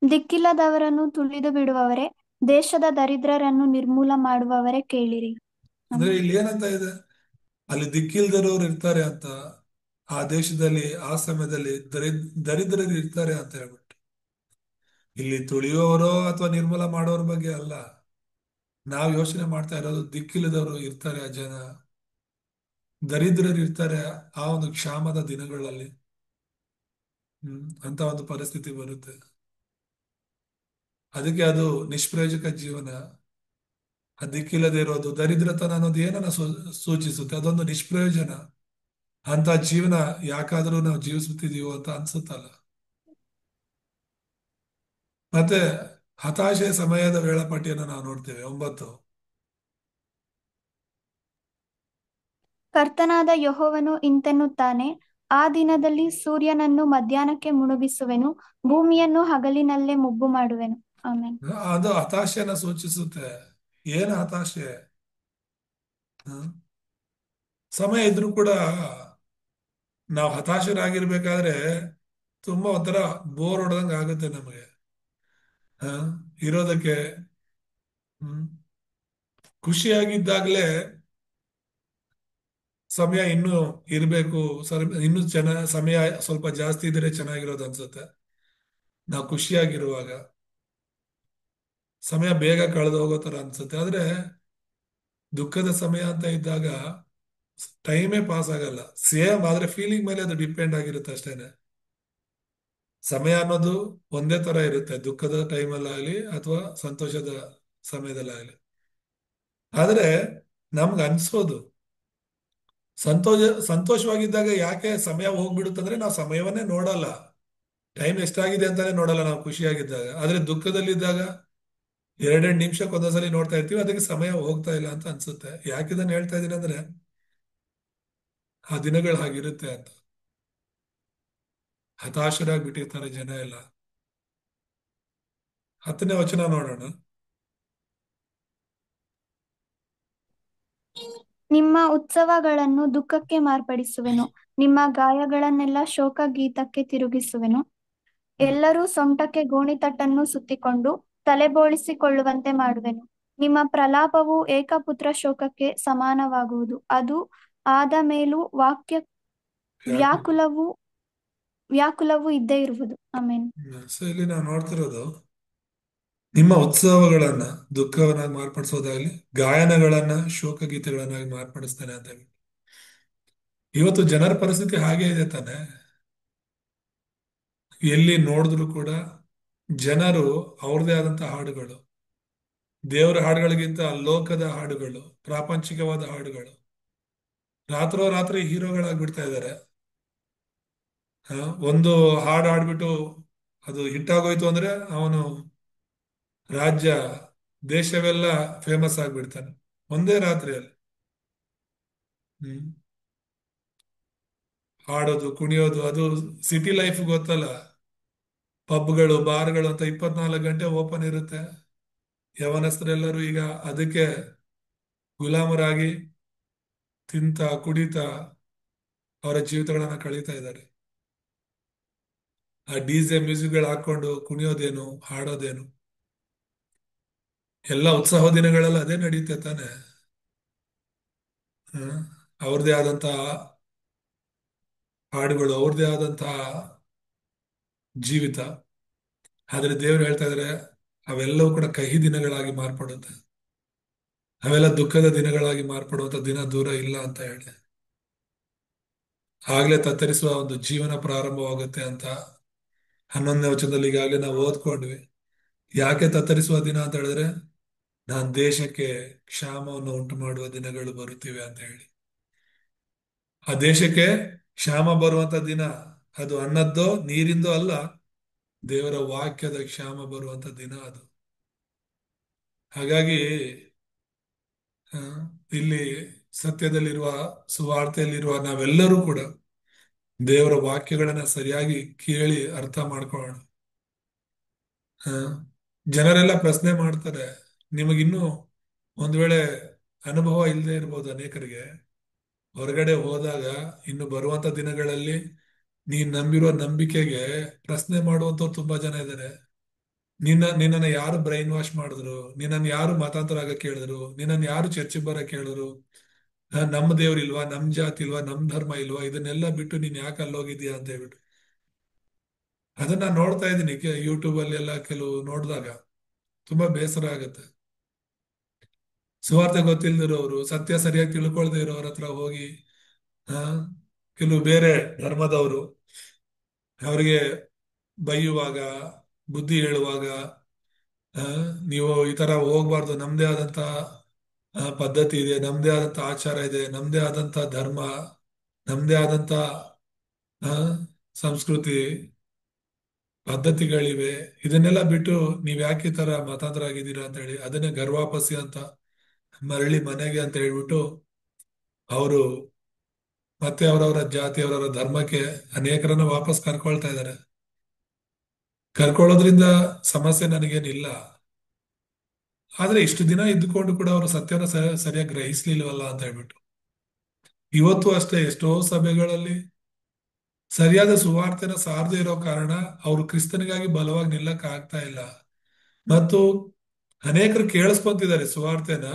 ದಿಕ್ಕಿಲ್ಲದವರನ್ನು ತುಳಿದು ಬಿಡುವವರೇ, ದೇಶದ ದರಿದ್ರರನ್ನು ನಿರ್ಮೂಲ ಮಾಡುವವರೇ ಕೇಳಿರಿ. ಅಂದ್ರೆ ಇಲ್ಲಿ ಏನಂತ ಇದೆ, ಅಲ್ಲಿ ದಿಕ್ಕಿಲ್ದಿರೋರು ಇರ್ತಾರೆ ಅಂತ, ಆ ದೇಶದಲ್ಲಿ ಆ ಸಮಯದಲ್ಲಿ ದರಿದ್ರರು ಇರ್ತಾರೆ ಅಂತ ಹೇಳ್ಬಿಟ್ಟು. ಇಲ್ಲಿ ತುಳಿಯುವವರೋ ಅಥವಾ ನಿರ್ಮೂಲ ಮಾಡೋರ ಬಗ್ಗೆ ಅಲ್ಲ. ನಾವು ಯೋಚನೆ ಮಾಡ್ತಾ ಇರೋದು ದಿಕ್ಕಿಲ್ಲದವರು ಇರ್ತಾರೆ, ಆ ಜನ ದರಿದ್ರರು ಇರ್ತಾರೆ ಆ ಒಂದು ಕ್ಷಾಮದ ದಿನಗಳಲ್ಲಿ. ಅಂತ ಒಂದು ಪರಿಸ್ಥಿತಿ ಬರುತ್ತೆ. ಅದಕ್ಕೆ ಅದು ನಿಷ್ಪ್ರಯೋಜಕ ಜೀವನ. ಆ ದಿಕ್ಕಿಲ್ಲದೆ ಇರೋದು, ದರಿದ್ರತನ ಅನ್ನೋದು ಏನನ್ನ ಸೂಚಿಸುತ್ತೆ, ಅದೊಂದು ನಿಷ್ಪ್ರಯೋಜನ. ಅಂತ ಜೀವನ ಯಾಕಾದ್ರೂ ನಾವು ಜೀವಿಸುತ್ತಿದೀವೋ ಅಂತ ಅನ್ಸುತ್ತಲ್ಲ. ಮತ್ತೆ ಹತಾಶೆ ಸಮಯದ ವೇಳಾಪಟ್ಟಿಯನ್ನು ನಾವು ನೋಡ್ತೇವೆ 9. ಕರ್ತನಾದ ಯೆಹೋವನು ಇಂತೆನ್ನುತ್ತಾನೆ, ಆ ದಿನದಲ್ಲಿ ಸೂರ್ಯನನ್ನು ಮಧ್ಯಾಹ್ನಕ್ಕೆ ಮುಳುಗಿಸುವೆನು, ಭೂಮಿಯನ್ನು ಹಗಲಿನಲ್ಲೇ ಮುಬ್ಬು ಮಾಡುವೆನು. ಆಮೇನ್. ಅದು ಹತಾಶೆನ ಸೂಚಿಸುತ್ತೆ. ಏನು ಹತಾಶೆ? ಹ? ಸಮಯ ಇದ್ರೂ ಕೂಡ ನಾವು ಹತಾಶರಾಗಿರ್ಬೇಕಾದ್ರೆ ತುಂಬಾ ಒಂಥರ ಬೋರ್ ಹೊಡೆದಂಗೆ ಆಗುತ್ತೆ ನಮಗೆ. ಹ? ಇರೋದಕ್ಕೆ ಹ್ಮ್ ಖುಷಿಯಾಗಿದ್ದಾಗಲೇ ಸಮಯ ಇನ್ನೂ ಇರಬೇಕು, ಇನ್ನೂ ಸಮಯ ಸ್ವಲ್ಪ ಜಾಸ್ತಿ ಇದ್ರೆ ಚೆನ್ನಾಗಿರೋದು ಅನ್ಸುತ್ತೆ. ನಾವು ಖುಷಿಯಾಗಿರುವಾಗ ಸಮಯ ಬೇಗ ಕಳೆದು ಹೋಗೋ ತರ ಅನ್ಸುತ್ತೆ. ಆದ್ರೆ ದುಃಖದ ಸಮಯ ಅಂತ ಇದ್ದಾಗ ಟೈಮೇ ಪಾಸ್ ಆಗಲ್ಲ. ಸೇಮ್ ಆದ್ರೆ ಫೀಲಿಂಗ್ ಮೇಲೆ ಅದು ಡಿಪೆಂಡ್ ಆಗಿರುತ್ತೆ ಅಷ್ಟೇನೆ. ಸಮಯ ಅನ್ನೋದು ಒಂದೇ ತರ ಇರುತ್ತೆ, ದುಃಖದ ಟೈಮಲ್ಲಾಗಲಿ ಅಥವಾ ಸಂತೋಷದ ಸಮಯದಲ್ಲಾಗಲಿ. ಆದ್ರೆ ನಮ್ಗೆ ಅನ್ಸೋದು ಸಂತೋಷ ಸಂತೋಷವಾಗಿದ್ದಾಗ ಯಾಕೆ ಸಮಯ ಹೋಗ್ಬಿಡುತ್ತಂದ್ರೆ ನಾವು ಸಮಯವನ್ನೇ ನೋಡಲ್ಲ. ಟೈಮ್ ಎಷ್ಟಾಗಿದೆ ಅಂತಾನೆ ನೋಡಲ್ಲ ನಾವು ಖುಷಿಯಾಗಿದ್ದಾಗ. ಆದ್ರೆ ದುಃಖದಲ್ಲಿದ್ದಾಗ ಎರಡೆರಡು ನಿಮಿಷಕ್ಕೆ ಒಂದೊಂದ್ಸಲಿ ನೋಡ್ತಾ ಇರ್ತೀವಿ, ಅದಕ್ಕೆ ಸಮಯ ಹೋಗ್ತಾ ಇಲ್ಲ ಅಂತ ಅನ್ಸುತ್ತೆ. ಯಾಕೆ ಇದನ್ನ ಹೇಳ್ತಾ ಇದೀನಿ ಅಂದ್ರೆ ಆ ದಿನಗಳು ಹಾಗಿರುತ್ತೆ ಅಂತ. ಹತಾಶರಾಗಿ ಬಿಟ್ಟಿರ್ತಾರೆ ಜನ ಎಲ್ಲ. 10ನೇ ವಚನ ನೋಡೋಣ. ನಿಮ್ಮ ಉತ್ಸವಗಳನ್ನು ದುಃಖಕ್ಕೆ ಮಾರ್ಪಡಿಸುವೆನು, ನಿಮ್ಮ ಗಾಯಗಳನ್ನೆಲ್ಲ ಶೋಕ ಗೀತಕ್ಕೆ ತಿರುಗಿಸುವೆನು. ಹ್ಮ್. ಎಲ್ಲರೂ ಸೊಂಟಕ್ಕೆ ಗೋಣಿತಟ್ಟನ್ನು ಸುತ್ತಿಕೊಂಡು ತಲೆಬೋಳಿಸಿಕೊಳ್ಳುವಂತೆ ಮಾಡುವೆನು. ನಿಮ್ಮ ಪ್ರಲಾಪವು ಏಕಪುತ್ರ ಶೋಕಕ್ಕೆ ಸಮಾನವಾಗುವುದು. ಅದು ಆದ ಮೇಲೂ ಯಾಕೆ ವ್ಯಾಕುಲವು ವ್ಯಾಕುಲವು ಇದ್ದೇ ಇರುವುದು. ಆಮೇನ್. ಸೊ ಇಲ್ಲಿ ನಾವು ನೋಡ್ತಿರೋದು ನಿಮ್ಮ ಉತ್ಸವಗಳನ್ನ ದುಃಖವನ್ನಾಗಿ ಮಾರ್ಪಡಿಸೋದಾಗ್ಲಿ, ಗಾಯನಗಳನ್ನ ಶೋಕ ಗೀತೆಗಳನ್ನಾಗಿ ಮಾರ್ಪಡಿಸ್ತಾನೆ ಅಂತ ಹೇಳಿ. ಇವತ್ತು ಜನರ ಪರಿಸ್ಥಿತಿ ಹಾಗೆ ಇದೆ ತಾನೆ. ಎಲ್ಲಿ ನೋಡಿದ್ರು ಕೂಡ ಜನರು ಅವ್ರದೇ ಆದಂತ ಹಾಡುಗಳು, ದೇವರ ಹಾಡುಗಳಿಗಿಂತ ಲೋಕದ ಹಾಡುಗಳು, ಪ್ರಾಪಂಚಿಕವಾದ ಹಾಡುಗಳು, ರಾತ್ರೋರಾತ್ರಿ ಹೀರೋಗಳಾಗ್ಬಿಡ್ತಾ ಇದ್ದಾರೆ. ಒಂದು ಹಾಡು ಹಾಡ್ಬಿಟ್ಟು ಅದು ಹಿಟ್ ಆಗೋಯ್ತು ಅಂದ್ರೆ ಅವನು ರಾಜ್ಯ ದೇಶವೆಲ್ಲ ಫೇಮಸ್ ಆಗ್ಬಿಡ್ತಾನೆ ಒಂದೇ ರಾತ್ರಿಯಲ್ಲಿ. ಹ್ಮ್ ಹಾಡೋದು ಕುಣಿಯೋದು, ಅದು ಸಿಟಿ ಲೈಫ್ ಗೊತ್ತಲ್ಲ. ಪಬ್ಗಳು ಬಾರ್ಗಳು ಅಂತ 24 ಗಂಟೆ ಓಪನ್ ಇರುತ್ತೆ. ಯವನಸ್ಥರೆಲ್ಲರೂ ಈಗ ಅದಕ್ಕೆ ಗುಲಾಮರಾಗಿ ತಿಂತ ಕುಡಿತಾ ಅವರ ಜೀವಿತಗಳನ್ನ ಕಳೀತಾ ಇದ್ದಾರೆ. ಆ ಡಿಜೆ ಮ್ಯೂಸಿಕ್ಗಳು ಹಾಕೊಂಡು ಕುಣಿಯೋದೇನು, ಹಾಡೋದೇನು, ಎಲ್ಲ ಉತ್ಸವ ದಿನಗಳೆಲ್ಲ ಅದೇ ನಡೀತೆ ತಾನೆ. ಹ್ಮ್ ಅವ್ರದೇ ಆದಂತಹ ಹಾಡುಗಳು, ಅವ್ರದೇ ಆದಂತಹ ಜೀವಿತ. ಆದ್ರೆ ದೇವ್ರು ಹೇಳ್ತಾ ಇದಾರೆ ಅವೆಲ್ಲವೂ ಕೂಡ ಕಹಿ ದಿನಗಳಾಗಿ ಮಾರ್ಪಡುತ್ತೆ. ಅವೆಲ್ಲ ದುಃಖದ ದಿನಗಳಾಗಿ ಮಾರ್ಪಡುವಂತ ದಿನ ದೂರ ಇಲ್ಲ ಅಂತ ಹೇಳಿ ಆಗ್ಲೇ ತತ್ತರಿಸುವ ಒಂದು ಜೀವನ ಪ್ರಾರಂಭವಾಗುತ್ತೆ ಅಂತ 11ನೇ ವಚನದಲ್ಲಿ ಈಗಾಗಲೇ ನಾವು ಓದ್ಕೊಂಡ್ವಿ. ಯಾಕೆ ತತ್ತರಿಸುವ ದಿನ ಅಂತ ಹೇಳಿದ್ರೆ ನಾನ್ ದೇಶಕ್ಕೆ ಕ್ಷಾಮವನ್ನು ಉಂಟು ಮಾಡುವ ದಿನಗಳು ಬರುತ್ತಿವೆ ಅಂತ ಹೇಳಿ. ಆ ದೇಶಕ್ಕೆ ಕ್ಷಾಮ ಬರುವಂತ ದಿನ ಅದು ಅನ್ನದ್ದೋ ನೀರಿಂದೋ ಅಲ್ಲ, ದೇವರ ವಾಕ್ಯದ ಕ್ಷಾಮ ಬರುವಂತ ದಿನ ಅದು. ಹಾಗಾಗಿ ಆ, ಇಲ್ಲಿ ಸತ್ಯದಲ್ಲಿರುವ ಸುವಾರ್ತೆಯಲ್ಲಿರುವ ನಾವೆಲ್ಲರೂ ಕೂಡ ದೇವರ ವಾಕ್ಯಗಳನ್ನ ಸರಿಯಾಗಿ ಕೇಳಿ ಅರ್ಥ ಮಾಡ್ಕೊಳ್ಳೋಣ. ಆ, ಜನರೆಲ್ಲ ಪ್ರಶ್ನೆ ಮಾಡ್ತಾರೆ, ನಿಮಗಿನ್ನೂ ಒಂದ್ ವೇಳೆ ಅನುಭವ ಇಲ್ಲದೆ ಇರ್ಬೋದು ಅನೇಕರಿಗೆ. ಹೊರಗಡೆ ಹೋದಾಗ ಇನ್ನು ಬರುವಂತ ದಿನಗಳಲ್ಲಿ ನೀನ್ ನಂಬಿರುವ ನಂಬಿಕೆಗೆ ಪ್ರಶ್ನೆ ಮಾಡುವಂತವ್ರು ತುಂಬಾ ಜನ ಇದ್ದಾರೆ. ನಿನ್ನನ್ನು ಯಾರು ಬ್ರೈನ್ ವಾಶ್ ಮಾಡಿದ್ರು, ನಿನ್ನನ್ನು ಯಾರು ಮತಾಂತರ ಆಗಕ್ಕೆ ಹೇಳಿದ್ರು, ನಿನ್ನನ್ನು ಯಾರು ಚರ್ಚಿಗೆ ಬರಕ್ಕೆ ಹೇಳಿದ್ರು, ನಮ್ಮ ದೇವ್ರ ಇಲ್ವಾ, ನಮ್ ಜಾತಿ ಇಲ್ವಾ, ನಮ್ ಧರ್ಮ ಇಲ್ವಾ, ಇದನ್ನೆಲ್ಲ ಬಿಟ್ಟು ನೀನ್ ಯಾಕೆ ಅಲ್ಲೋಗಿದ್ಯಾ ಅಂತ ಹೇಳ್ಬಿಟ್ಟು ಅದನ್ನ ನೋಡ್ತಾ ಇದ್ದೀನಿ ಯೂಟ್ಯೂಬ್ ಅಲ್ಲಿ ಎಲ್ಲ ಕೆಲವು ನೋಡಿದಾಗ ತುಂಬಾ ಬೇಸರ ಆಗುತ್ತೆ. ಸುವಾರ್ತೆ ಗೊತ್ತಿಲ್ದಿರೋರು, ಸತ್ಯ ಸರಿಯಾಗಿ ತಿಳ್ಕೊಳ್ದೇ ಇರೋರ ಹತ್ರ ಹೋಗಿ ಆ ಕೆಲವು ಬೇರೆ ಧರ್ಮದವರು ಅವರಿಗೆ ಬೈಯುವಾಗ, ಬುದ್ಧಿ ಹೇಳುವಾಗ, ಆ, ನೀವು ಈ ತರ ಹೋಗ್ಬಾರ್ದು, ನಮ್ದೇ ಆದಂತ ಪದ್ಧತಿ ಇದೆ, ನಮ್ದೇ ಆದಂತ ಆಚಾರ ಇದೆ, ನಮ್ದೇ ಆದಂತ ಧರ್ಮ, ನಮ್ದೇ ಆದಂತ ಆ, ಸಂಸ್ಕೃತಿ ಪದ್ಧತಿಗಳಿವೆ, ಇದನ್ನೆಲ್ಲ ಬಿಟ್ಟು ನೀವ್ ಯಾಕೆ ಈ ತರ ಮತಾಂತರ ಆಗಿದ್ದೀರಾ ಅಂತ ಹೇಳಿ ಅದನ್ನೇ ಗರ್ವಾಪಸಿ ಅಂತ ಮರಳಿ ಮನೆಗೆ ಅಂತ ಹೇಳ್ಬಿಟ್ಟು ಅವರು ಮತ್ತೆ ಅವರವರ ಜಾತಿ ಅವರವರ ಧರ್ಮಕ್ಕೆ ಅನೇಕರನ್ನ ವಾಪಸ್ ಕರ್ಕೊಳ್ತಾ ಇದ್ದಾರೆ. ಕರ್ಕೊಳ್ಳೋದ್ರಿಂದ ಸಮಸ್ಯೆ ನನಗೇನಿಲ್ಲ. ಆದ್ರೆ ಇಷ್ಟು ದಿನ ಇದ್ದುಕೊಂಡು ಕೂಡ ಅವರು ಸತ್ಯನ ಸರಿಯಾಗಿ ಗ್ರಹಿಸ್ಲಿಲ್ವಲ್ಲ ಅಂತ ಹೇಳ್ಬಿಟ್ಟು. ಇವತ್ತು ಅಷ್ಟೇ ಎಷ್ಟೋ ಸಭೆಗಳಲ್ಲಿ ಸರಿಯಾದ ಸುವಾರ್ತೆನ ಸಾರದೇ ಇರೋ ಕಾರಣ ಅವರು ಕ್ರಿಸ್ತನಿಗಾಗಿ ಬಲವಾಗಿ ನಿಲ್ಲಕ್ ಆಗ್ತಾ ಇಲ್ಲ. ಮತ್ತು ಅನೇಕರು ಕೇಳಿಸ್ಕೊಂತಿದ್ದಾರೆ ಸುವಾರ್ತೆನ,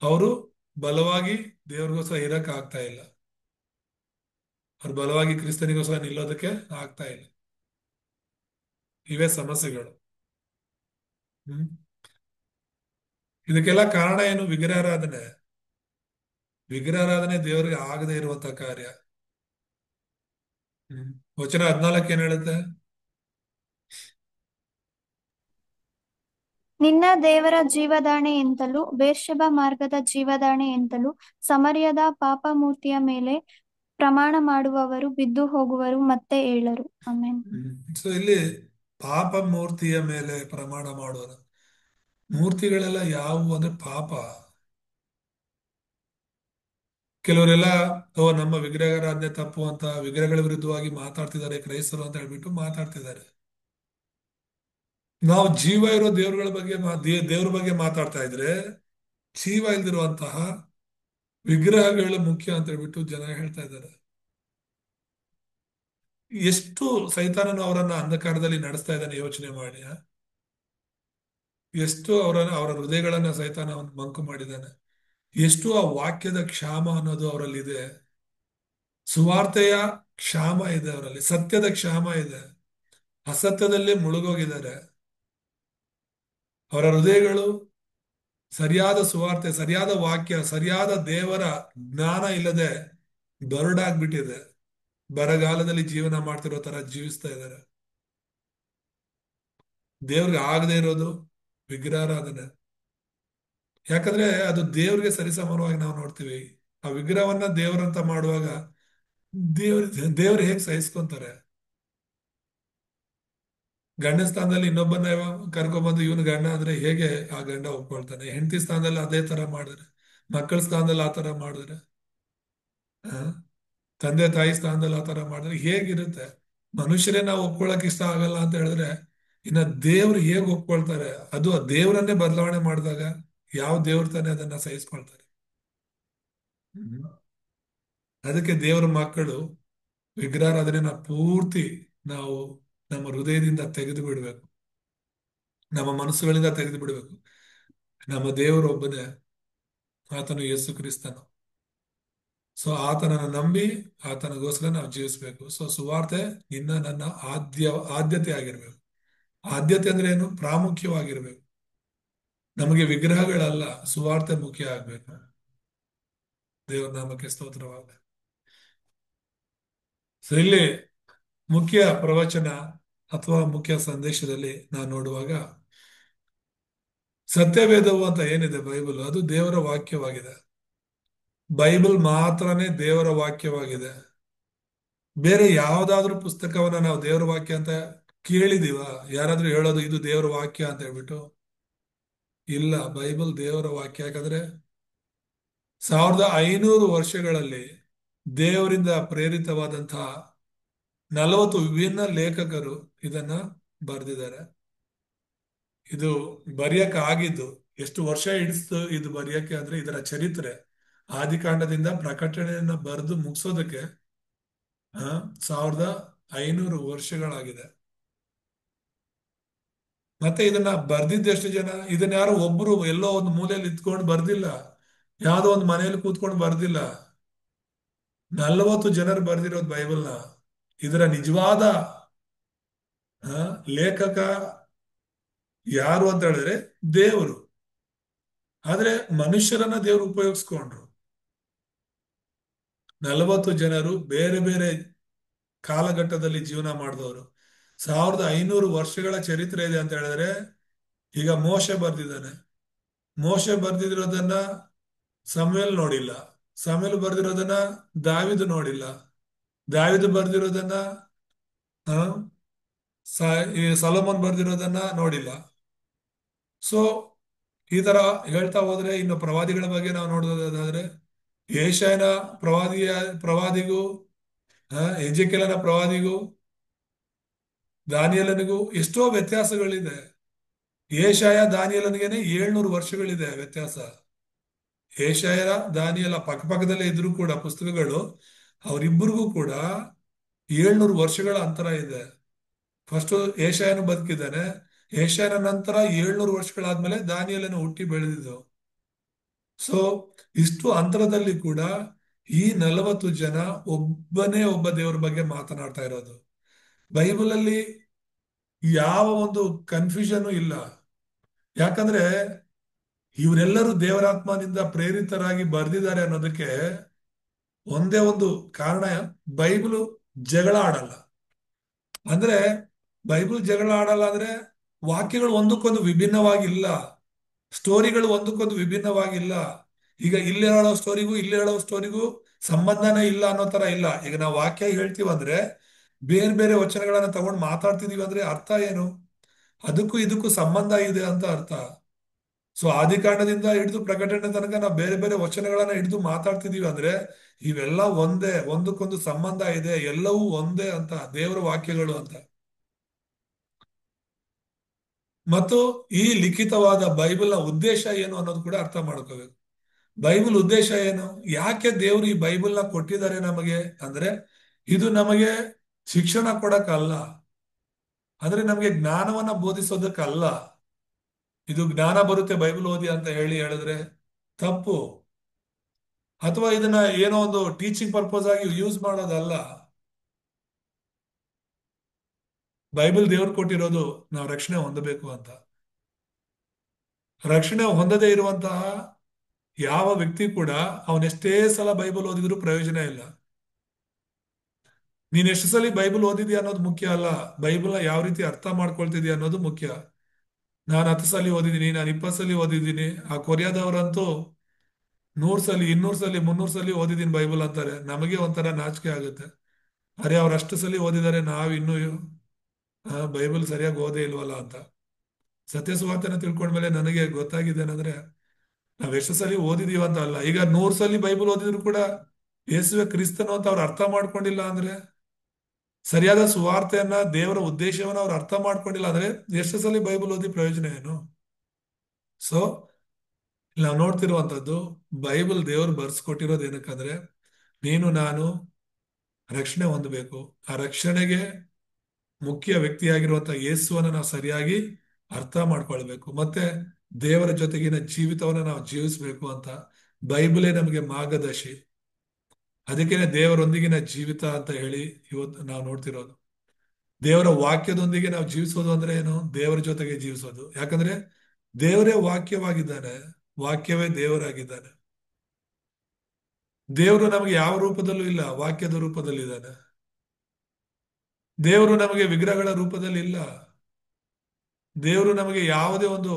ಅವರು ಬಲವಾಗಿ ದೇವ್ರಿಗೋಸ್ಕರ ಇರಕ್ ಆಗ್ತಾ ಇಲ್ಲ. ಅವ್ರು ಬಲವಾಗಿ ಕ್ರಿಸ್ತನಿಗೋಸ್ಕರ ನಿಲ್ಲೋದಕ್ಕೆ ಆಗ್ತಾ ಇಲ್ಲ. ಇವೇ ಸಮಸ್ಯೆಗಳು. ಹ್ಮ್ ಇದಕ್ಕೆಲ್ಲ ಕಾರಣ ಏನು? ವಿಗ್ರಹಾರಾಧನೆ. ವಿಗ್ರಹಾರಾಧನೆ ದೇವರಿಗೆ ಆಗದೆ ಇರುವಂತ ಕಾರ್ಯ. ಹ್ಮ್ ವಚನ 14 ಏನ್ ಹೇಳುತ್ತೆ? ನಿನ್ನ ದೇವರ ಜೀವದಾಣೆ ಎಂತಲೂ ಬೇರ್ಷೆಬ ಮಾರ್ಗದ ಜೀವದಾಣೆ ಎಂತಲೂ ಸಮರ್ಯದ ಪಾಪಮೂರ್ತಿಯ ಮೇಲೆ ಪ್ರಮಾಣ ಮಾಡುವವರು ಬಿದ್ದು ಹೋಗುವರು ಮತ್ತೆ ಏಳರು. ಆಮೆನ್. ಸೊ ಇಲ್ಲಿ ಪಾಪ ಮೂರ್ತಿಯ ಮೇಲೆ ಪ್ರಮಾಣ ಮಾಡೋರು. ಮೂರ್ತಿಗಳೆಲ್ಲ ಯಾವುವು ಅಂದ್ರೆ ಪಾಪ. ಕೆಲವರೆಲ್ಲ ಓ ನಮ್ಮ ವಿಗ್ರಹಾರಾಧನೆ ತಪ್ಪು ಅಂತ ವಿಗ್ರಹಗಳ ವಿರುದ್ಧವಾಗಿ ಮಾತಾಡ್ತಿದ್ದಾರೆ ಕ್ರೈಸ್ತರು ಅಂತ ಹೇಳ್ಬಿಟ್ಟು ಮಾತಾಡ್ತಿದ್ದಾರೆ. ನಾವು ಜೀವ ಇರೋ ದೇವರುಗಳ ಬಗ್ಗೆ ದೇವ್ರ ಬಗ್ಗೆ ಮಾತಾಡ್ತಾ ಇದ್ರೆ ಜೀವ ಇಲ್ದಿರುವಂತಹ ವಿಗ್ರಹಗಳು ಮುಖ್ಯ ಅಂತ ಹೇಳ್ಬಿಟ್ಟು ಜನ ಹೇಳ್ತಾ ಇದ್ದಾರೆ. ಎಷ್ಟು ಸೈತಾನನು ಅವರನ್ನ ಅಂಧಕಾರದಲ್ಲಿ ನಡೆಸ್ತಾ ಇದ್ದಾನೆ ಯೋಚನೆ ಮಾಡಿ. ಎಷ್ಟು ಅವರ ಹೃದಯಗಳನ್ನ ಸೈತಾನ ಅವನು ಮಂಕು ಮಾಡಿದ್ದಾನೆ. ಎಷ್ಟು ಆ ವಾಕ್ಯದ ಕ್ಷಾಮ ಅನ್ನೋದು ಅವರಲ್ಲಿದೆ. ಸುವಾರ್ತೆಯ ಕ್ಷಾಮ ಇದೆ ಅವರಲ್ಲಿ, ಸತ್ಯದ ಕ್ಷಾಮ ಇದೆ. ಅಸತ್ಯದಲ್ಲೇ ಮುಳುಗೋಗಿದ್ದಾರೆ. ಅವರ ಹೃದಯಗಳು ಸರಿಯಾದ ಸುವಾರ್ತೆ, ಸರಿಯಾದ ವಾಕ್ಯ, ಸರಿಯಾದ ದೇವರ ಜ್ಞಾನ ಇಲ್ಲದೆ ಬರಡಾಗ್ಬಿಟ್ಟಿದೆ. ಬರಗಾಲದಲ್ಲಿ ಜೀವನ ಮಾಡ್ತಿರೋ ತರ ಜೀವಿಸ್ತಾ ಇದ್ದಾರೆ. ದೇವ್ರಿಗೆ ಆಗದೆ ಇರೋದು ವಿಗ್ರಹಾರಾಧನೆ. ಯಾಕಂದ್ರೆ ಅದು ದೇವ್ರಿಗೆ ಸರಿಸಮಾನವಾಗಿ ನಾವು ನೋಡ್ತೀವಿ. ಆ ವಿಗ್ರಹವನ್ನ ದೇವರಂತ ಮಾಡುವಾಗ ದೇವ್ರು ಹೇಗೆ ಸಹಿಸ್ಕೊಂತಾರೆ? ಗಂಡ ಸ್ಥಾನದಲ್ಲಿ ಇನ್ನೊಬ್ಬನ ಕರ್ಕೊಂಡ್ಬಂದು ಇವನು ಗಂಡ ಅಂದ್ರೆ ಹೇಗೆ ಆ ಗಂಡ ಒಪ್ಕೊಳ್ತಾನೆ? ಹೆಂಡತಿ ಸ್ಥಾನದಲ್ಲಿ ಅದೇ ತರ ಮಾಡಿದ್ರೆ, ಮಕ್ಕಳ ಸ್ಥಾನದಲ್ಲಿ ಆ ತರ ಮಾಡಿದ್ರೆ, ಆ ತಂದೆ ತಾಯಿ ಸ್ಥಾನದಲ್ಲಿ ಆ ತರ ಮಾಡಿದ್ರೆ ಹೇಗಿರುತ್ತೆ? ಮನುಷ್ಯರೇ ನಾವು ಒಪ್ಕೊಳಕ್ ಇಷ್ಟ ಆಗಲ್ಲ ಅಂತ ಹೇಳಿದ್ರೆ ಇನ್ನ ದೇವ್ರು ಹೇಗ್ ಒಪ್ಕೊಳ್ತಾರೆ? ಅದು ಆ ದೇವ್ರನ್ನೇ ಬದಲಾವಣೆ ಮಾಡಿದಾಗ ಯಾವ ದೇವ್ರ ತಾನೇ ಅದನ್ನ ಸಹಿಸ್ಕೊಳ್ತಾರೆ? ಹ್ಮ್. ಅದಕ್ಕೆ ದೇವರ ಮಕ್ಕಳು ವಿಗ್ರಹಾರಾಧನೆನ ಪೂರ್ತಿ ನಾವು ನಮ್ಮ ಹೃದಯದಿಂದ ತೆಗೆದು ಬಿಡ್ಬೇಕು, ನಮ್ಮ ಮನಸ್ಸುಗಳಿಂದ ತೆಗೆದು ಬಿಡ್ಬೇಕು. ನಮ್ಮ ದೇವರು ಒಬ್ಬನೇ, ಆತನು ಯೇಸು ಕ್ರಿಸ್ತನು. ಸೊ ಆತನನ್ನ ನಂಬಿ ಆತನಿಗೋಸ್ಕರ ನಾವು ಜೀವಿಸ್ಬೇಕು. ಸೊ ಸುವಾರ್ತೆ ನಿನ್ನ ನನ್ನ ಆದ್ಯತೆ ಆಗಿರ್ಬೇಕು. ಆದ್ಯತೆ ಅಂದ್ರೆ ಏನು? ಪ್ರಾಮುಖ್ಯವಾಗಿರ್ಬೇಕು. ನಮಗೆ ವಿಗ್ರಹಗಳಲ್ಲ, ಸುವಾರ್ತೆ ಮುಖ್ಯ ಆಗ್ಬೇಕು. ದೇವರ ನಾಮಕ್ಕೆ ಸ್ತೋತ್ರವಾಗಲಿ. ಸೊ ಇಲ್ಲಿ ಮುಖ್ಯ ಪ್ರವಚನ ಅಥವಾ ಮುಖ್ಯ ಸಂದೇಶದಲ್ಲಿ ನಾವು ನೋಡುವಾಗ ಸತ್ಯವೇದವು ಅಂತ ಏನಿದೆ ಬೈಬಲ್, ಅದು ದೇವರ ವಾಕ್ಯವಾಗಿದೆ. ಬೈಬಲ್ ಮಾತ್ರನೇ ದೇವರ ವಾಕ್ಯವಾಗಿದೆ. ಬೇರೆ ಯಾವ್ದಾದ್ರೂ ಪುಸ್ತಕವನ್ನ ನಾವು ದೇವರ ವಾಕ್ಯ ಅಂತ ಕೇಳಿದೀವ? ಯಾರಾದ್ರೂ ಹೇಳೋದು ಇದು ದೇವರ ವಾಕ್ಯ ಅಂತ ಹೇಳ್ಬಿಟ್ಟು? ಇಲ್ಲ, ಬೈಬಲ್ ದೇವರ ವಾಕ್ಯ. ಯಾಕಂದ್ರೆ 1500 ವರ್ಷಗಳಲ್ಲಿ ದೇವರಿಂದ ಪ್ರೇರಿತವಾದಂತಹ 40 ವಿಭಿನ್ನ ಲೇಖಕರು ಇದನ್ನ ಬರೆದಿದ್ದಾರೆ. ಇದು ಬರೆಯಕ್ಕೆ ಆಗಿದ್ದು ಎಷ್ಟು ವರ್ಷ ಹಿಡಿಸ್ತು ಇದು ಬರೆಯಕ್ಕೆ ಅಂದ್ರೆ ಇದರ ಚರಿತ್ರೆ ಆದಿಕಾಂಡದಿಂದ ಪ್ರಕಟಣೆಯನ್ನ ಬರೆದು ಮುಗಿಸೋದಕ್ಕೆ 1500 ವರ್ಷಗಳಾಗಿದೆ. ಮತ್ತೆ ಇದನ್ನ ಬರ್ದಿದ್ದು ಎಷ್ಟು ಜನ? ಇದನ್ನ ಯಾರೋ ಒಬ್ರು ಎಲ್ಲೋ ಒಂದು ಮೂಲೆಯಲ್ಲಿ ಇತ್ಕೊಂಡು ಬರ್ದಿಲ್ಲ, ಯಾವ್ದೋ ಒಂದು ಮನೆಯಲ್ಲಿ ಕೂತ್ಕೊಂಡು ಬರ್ದಿಲ್ಲ. 40 ಜನರು ಬರ್ದಿರೋದು ಬೈಬಲ್ನ. ಇದರ ನಿಜವಾದ ಲೇಖಕ ಯಾರು ಅಂತ ಹೇಳಿದ್ರೆ ದೇವರು. ಆದ್ರೆ ಮನುಷ್ಯರನ್ನ ದೇವರು ಉಪಯೋಗಿಸ್ಕೊಂಡ್ರು. 40 ಜನರು ಬೇರೆ ಬೇರೆ ಕಾಲಘಟ್ಟದಲ್ಲಿ ಜೀವನ ಮಾಡಿದವರು. 1500 ವರ್ಷಗಳ ಚರಿತ್ರೆ ಇದೆ ಅಂತ ಹೇಳಿದ್ರೆ, ಈಗ ಮೋಶೆ ಬರ್ದಿದ್ದಾನೆ. ಮೋಶೆ ಬರ್ದಿರೋದನ್ನ ಸಮುವೇಲ್ ನೋಡಿಲ್ಲ. ಸಮುವೇಲ್ ಬರ್ದಿರೋದನ್ನ ದಾವಿದು ನೋಡಿಲ್ಲ. ದಾವಿದು ಬರ್ದಿರೋದನ್ನ ಆ, ಈ ಸೊಲೊಮೋನ್ ಬರ್ದಿರೋದನ್ನ ನೋಡಿಲ್ಲ. ಸೊ ಈ ತರ ಹೇಳ್ತಾ ಹೋದ್ರೆ ಇನ್ನು ಪ್ರವಾದಿಗಳ ಬಗ್ಗೆ ನಾವು ನೋಡೋದಾದ್ರೆ ಯೆಶಾಯನ ಪ್ರವಾದಿಗೂ ಎಜೆಕಿಯೇಲನ ಪ್ರವಾದಿಗೂ ದಾನಿಯೇಲನಿಗೂ ಎಷ್ಟೋ ವ್ಯತ್ಯಾಸಗಳಿದೆ. ಏಷಯ ದಾನಿಯೇಲನಿಗೇನೆ 700 ವರ್ಷಗಳಿದೆ ವ್ಯತ್ಯಾಸ. ಏಷಯ ದಾನಿಯೇಲ ಪಕ್ಕಪಕ್ಕದಲ್ಲೇ ಇದ್ರೂ ಕೂಡ ಪುಸ್ತಕಗಳು, ಅವರಿಬ್ಬರಿಗೂ ಕೂಡ 700 ವರ್ಷಗಳ ಅಂತರ ಇದೆ. ಫಸ್ಟ್ ಏಷಯನು ಬದುಕಿದ್ದಾನೆ, ಏಷಯನ ನಂತರ 700 ವರ್ಷಗಳಾದ್ಮೇಲೆ ದಾನಿಯೇಲನು ಹುಟ್ಟಿ ಬೆಳೆದಿದ್ದು. ಸೊ ಇಷ್ಟು ಅಂತರದಲ್ಲಿ ಕೂಡ ಈ 40 ಜನ ಒಬ್ಬನೇ ಒಬ್ಬ ದೇವರ ಬಗ್ಗೆ ಮಾತನಾಡ್ತಾ ಇರೋದು. ಬೈಬಲ್ ಅಲ್ಲಿ ಯಾವ ಒಂದು ಕನ್ಫ್ಯೂಷನ್ ಇಲ್ಲ. ಯಾಕಂದ್ರೆ ಇವರೆಲ್ಲರೂ ದೇವರಾತ್ಮನಿಂದ ಪ್ರೇರಿತರಾಗಿ ಬರೆದಿದ್ದಾರೆ ಅನ್ನೋದಕ್ಕೆ ಒಂದೇ ಒಂದು ಕಾರಣ, ಬೈಬಲ್ ಜಗಳ ಆಡಲ್ಲ. ಅಂದ್ರೆ ಬೈಬಲ್ ಜಗಳ ಆಡಲ್ಲ ಅಂದ್ರೆ ವಾಕ್ಯಗಳು ಒಂದಕ್ಕೊಂದು ವಿಭಿನ್ನವಾಗಿಲ್ಲ, ಸ್ಟೋರಿಗಳು ಒಂದಕ್ಕೊಂದು ವಿಭಿನ್ನವಾಗಿಲ್ಲ. ಈಗ ಇಲ್ಲಿ ಹೇಳೋ ಸ್ಟೋರಿಗೂ ಇಲ್ಲಿ ಹೇಳೋ ಸ್ಟೋರಿಗೂ ಸಂಬಂಧನೇ ಇಲ್ಲ ಅನ್ನೋ ತರ ಇಲ್ಲ. ಈಗ ನಾವು ವಾಕ್ಯ ಹೇಳ್ತೀವಂದ್ರೆ ಬೇರೆ ಬೇರೆ ವಚನಗಳನ್ನ ತಗೊಂಡು ಮಾತಾಡ್ತಿದೀವಿ ಅಂದ್ರೆ ಅರ್ಥ ಏನು? ಅದಕ್ಕೂ ಇದಕ್ಕೂ ಸಂಬಂಧ ಇದೆ ಅಂತ ಅರ್ಥ. ಸೊ ಆದಿಕಾಂಡದಿಂದ ಹಿಡಿದು ಪ್ರಕಟಣೆ ತನಕ ನಾವು ಬೇರೆ ಬೇರೆ ವಚನಗಳನ್ನ ಹಿಡಿದು ಮಾತಾಡ್ತಿದೀವಿ ಅಂದ್ರೆ ಇವೆಲ್ಲ ಒಂದೇ, ಒಂದಕ್ಕೊಂದು ಸಂಬಂಧ ಇದೆ, ಎಲ್ಲವೂ ಒಂದೇ ಅಂತ ದೇವರ ವಾಕ್ಯಗಳು ಅಂತ. ಮತ್ತು ಈ ಲಿಖಿತವಾದ ಬೈಬಲ್ನ ಉದ್ದೇಶ ಏನು ಅನ್ನೋದು ಕೂಡ ಅರ್ಥ ಮಾಡ್ಕೋಬೇಕು. ಬೈಬಲ್ ಉದ್ದೇಶ ಏನು? ಯಾಕೆ ದೇವರು ಈ ಬೈಬಲ್ನ ಕೊಟ್ಟಿದ್ದಾರೆ ನಮಗೆ ಅಂದ್ರೆ, ಇದು ನಮಗೆ ಶಿಕ್ಷಣ ಕೊಡಕ್ಕಲ್ಲ, ಅಂದ್ರೆ ನಮಗೆ ಜ್ಞಾನವನ್ನ ಬೋಧಿಸೋದಕ್ಕಲ್ಲ. ಇದು ಜ್ಞಾನ ಬರುತ್ತೆ ಬೈಬಲ್ ಓದಿ ಅಂತ ಹೇಳಿದ್ರೆ ತಪ್ಪು. ಅಥವಾ ಇದನ್ನ ಏನೋ ಒಂದು ಟೀಚಿಂಗ್ ಪರ್ಪಸ್ ಆಗಿ ಯೂಸ್ ಮಾಡೋದಲ್ಲ. ಬೈಬಲ್ ದೇವ್ರು ಕೊಟ್ಟಿರೋದು ನಾವು ರಕ್ಷಣೆ ಹೊಂದಬೇಕು ಅಂತ. ರಕ್ಷಣೆ ಹೊಂದದೇ ಇರುವಂತಹ ಯಾವ ವ್ಯಕ್ತಿ ಕೂಡ ಅವನೆಷ್ಟೇ ಸಲ ಬೈಬಲ್ ಓದಿದ್ರು ಪ್ರಯೋಜನ ಇಲ್ಲ. ನೀನ್ ಎಷ್ಟು ಸಲ ಬೈಬಲ್ ಓದಿದ್ಯಾ ಅನ್ನೋದು ಮುಖ್ಯ ಅಲ್ಲ, ಬೈಬಲ್ನ ಯಾವ ರೀತಿ ಅರ್ಥ ಮಾಡ್ಕೊಳ್ತಿದ್ಯಾ ಅನ್ನೋದು ಮುಖ್ಯ. ನಾನು 10 ಸಲ ಓದಿದ್ದೀನಿ, ನಾನು 20 ಸಲ ಓದಿದ್ದೀನಿ. ಆ ಕೊರಿಯಾದವರಂತೂ 100 ಸಲ, 200 ಸಲ, 300 ಸಲ ಓದಿದ್ದೀನಿ ಬೈಬಲ್ ಅಂತಾರೆ. ನಮಗೆ ಒಂಥರ ನಾಚಿಕೆ ಆಗುತ್ತೆ. ಅರೆ ಅವ್ರು ಅಷ್ಟು ಸಲ ಓದಿದ್ದಾರೆ, ನಾವು ಇನ್ನೂ ಬೈಬಲ್ ಸರಿಯಾಗಿ ಓದೇ ಇಲ್ವಲ್ಲ ಅಂತ. ಸತ್ಯ ಸುವಾರ್ತೆನ ತಿಳ್ಕೊಂಡ್ಮೇಲೆ ನನಗೆ ಗೊತ್ತಾಗಿದ್ದೇನೆಂದ್ರೆ, ನಾವ್ ಎಷ್ಟು ಸಲ ಓದಿದೀವ ಅಂತ ಅಲ್ಲ. ಈಗ 100 ಸಲ ಬೈಬಲ್ ಓದಿದ್ರು ಕೂಡ ಯೇಸುವೆ ಕ್ರಿಸ್ತನು ಅಂತ ಅವ್ರು ಅರ್ಥ ಮಾಡ್ಕೊಂಡಿಲ್ಲ ಅಂದ್ರೆ, ಸರಿಯಾದ ಸುವಾರ್ತೆಯನ್ನ ದೇವರ ಉದ್ದೇಶವನ್ನ ಅವ್ರು ಅರ್ಥ ಮಾಡ್ಕೊಂಡಿಲ್ಲ ಅಂದ್ರೆ ಎಷ್ಟು ಸಲ ಬೈಬಲ್ ಓದಿ ಪ್ರಯೋಜನ ಏನು? ಸೊ ನಾವು ನೋಡ್ತಿರುವಂತದ್ದು, ಬೈಬಲ್ ದೇವರು ಬರ್ಸ್ಕೊಟ್ಟಿರೋದು ಏನಕ್ಕಂದ್ರೆ ನೀನು ನಾನು ರಕ್ಷಣೆ ಹೊಂದಬೇಕು. ಆ ರಕ್ಷಣೆಗೆ ಮುಖ್ಯ ವ್ಯಕ್ತಿಯಾಗಿರುವಂತಹ ಯೇಸುವನ್ನ ನಾವು ಸರಿಯಾಗಿ ಅರ್ಥ ಮಾಡ್ಕೊಳ್ಬೇಕು, ಮತ್ತೆ ದೇವರ ಜೊತೆಗಿನ ಜೀವಿತವನ್ನ ನಾವು ಜೀವಿಸ್ಬೇಕು ಅಂತ ಬೈಬಲೇ ನಮಗೆ ಮಾರ್ಗದರ್ಶಿ. ಅದಕ್ಕೇನೆ ದೇವರೊಂದಿಗಿನ ಜೀವಿತ ಅಂತ ಹೇಳಿ ಇವತ್ತು ನಾವು ನೋಡ್ತಿರೋದು. ದೇವರ ವಾಕ್ಯದೊಂದಿಗೆ ನಾವು ಜೀವಿಸೋದು ಅಂದ್ರೆ ಏನು? ದೇವರ ಜೊತೆಗೆ ಜೀವಿಸೋದು. ಯಾಕಂದ್ರೆ ದೇವರೇ ವಾಕ್ಯವಾಗಿದ್ದಾನೆ, ವಾಕ್ಯವೇ ದೇವರಾಗಿದ್ದಾನೆ. ದೇವರು ನಮಗೆ ಯಾವ ರೂಪದಲ್ಲೂ ಇಲ್ಲ, ವಾಕ್ಯದ ರೂಪದಲ್ಲಿ ಇದ್ದಾನೆ. ದೇವರು ನಮಗೆ ವಿಗ್ರಹಗಳ ರೂಪದಲ್ಲಿ ಇಲ್ಲ. ದೇವರು ನಮಗೆ ಯಾವುದೇ ಒಂದು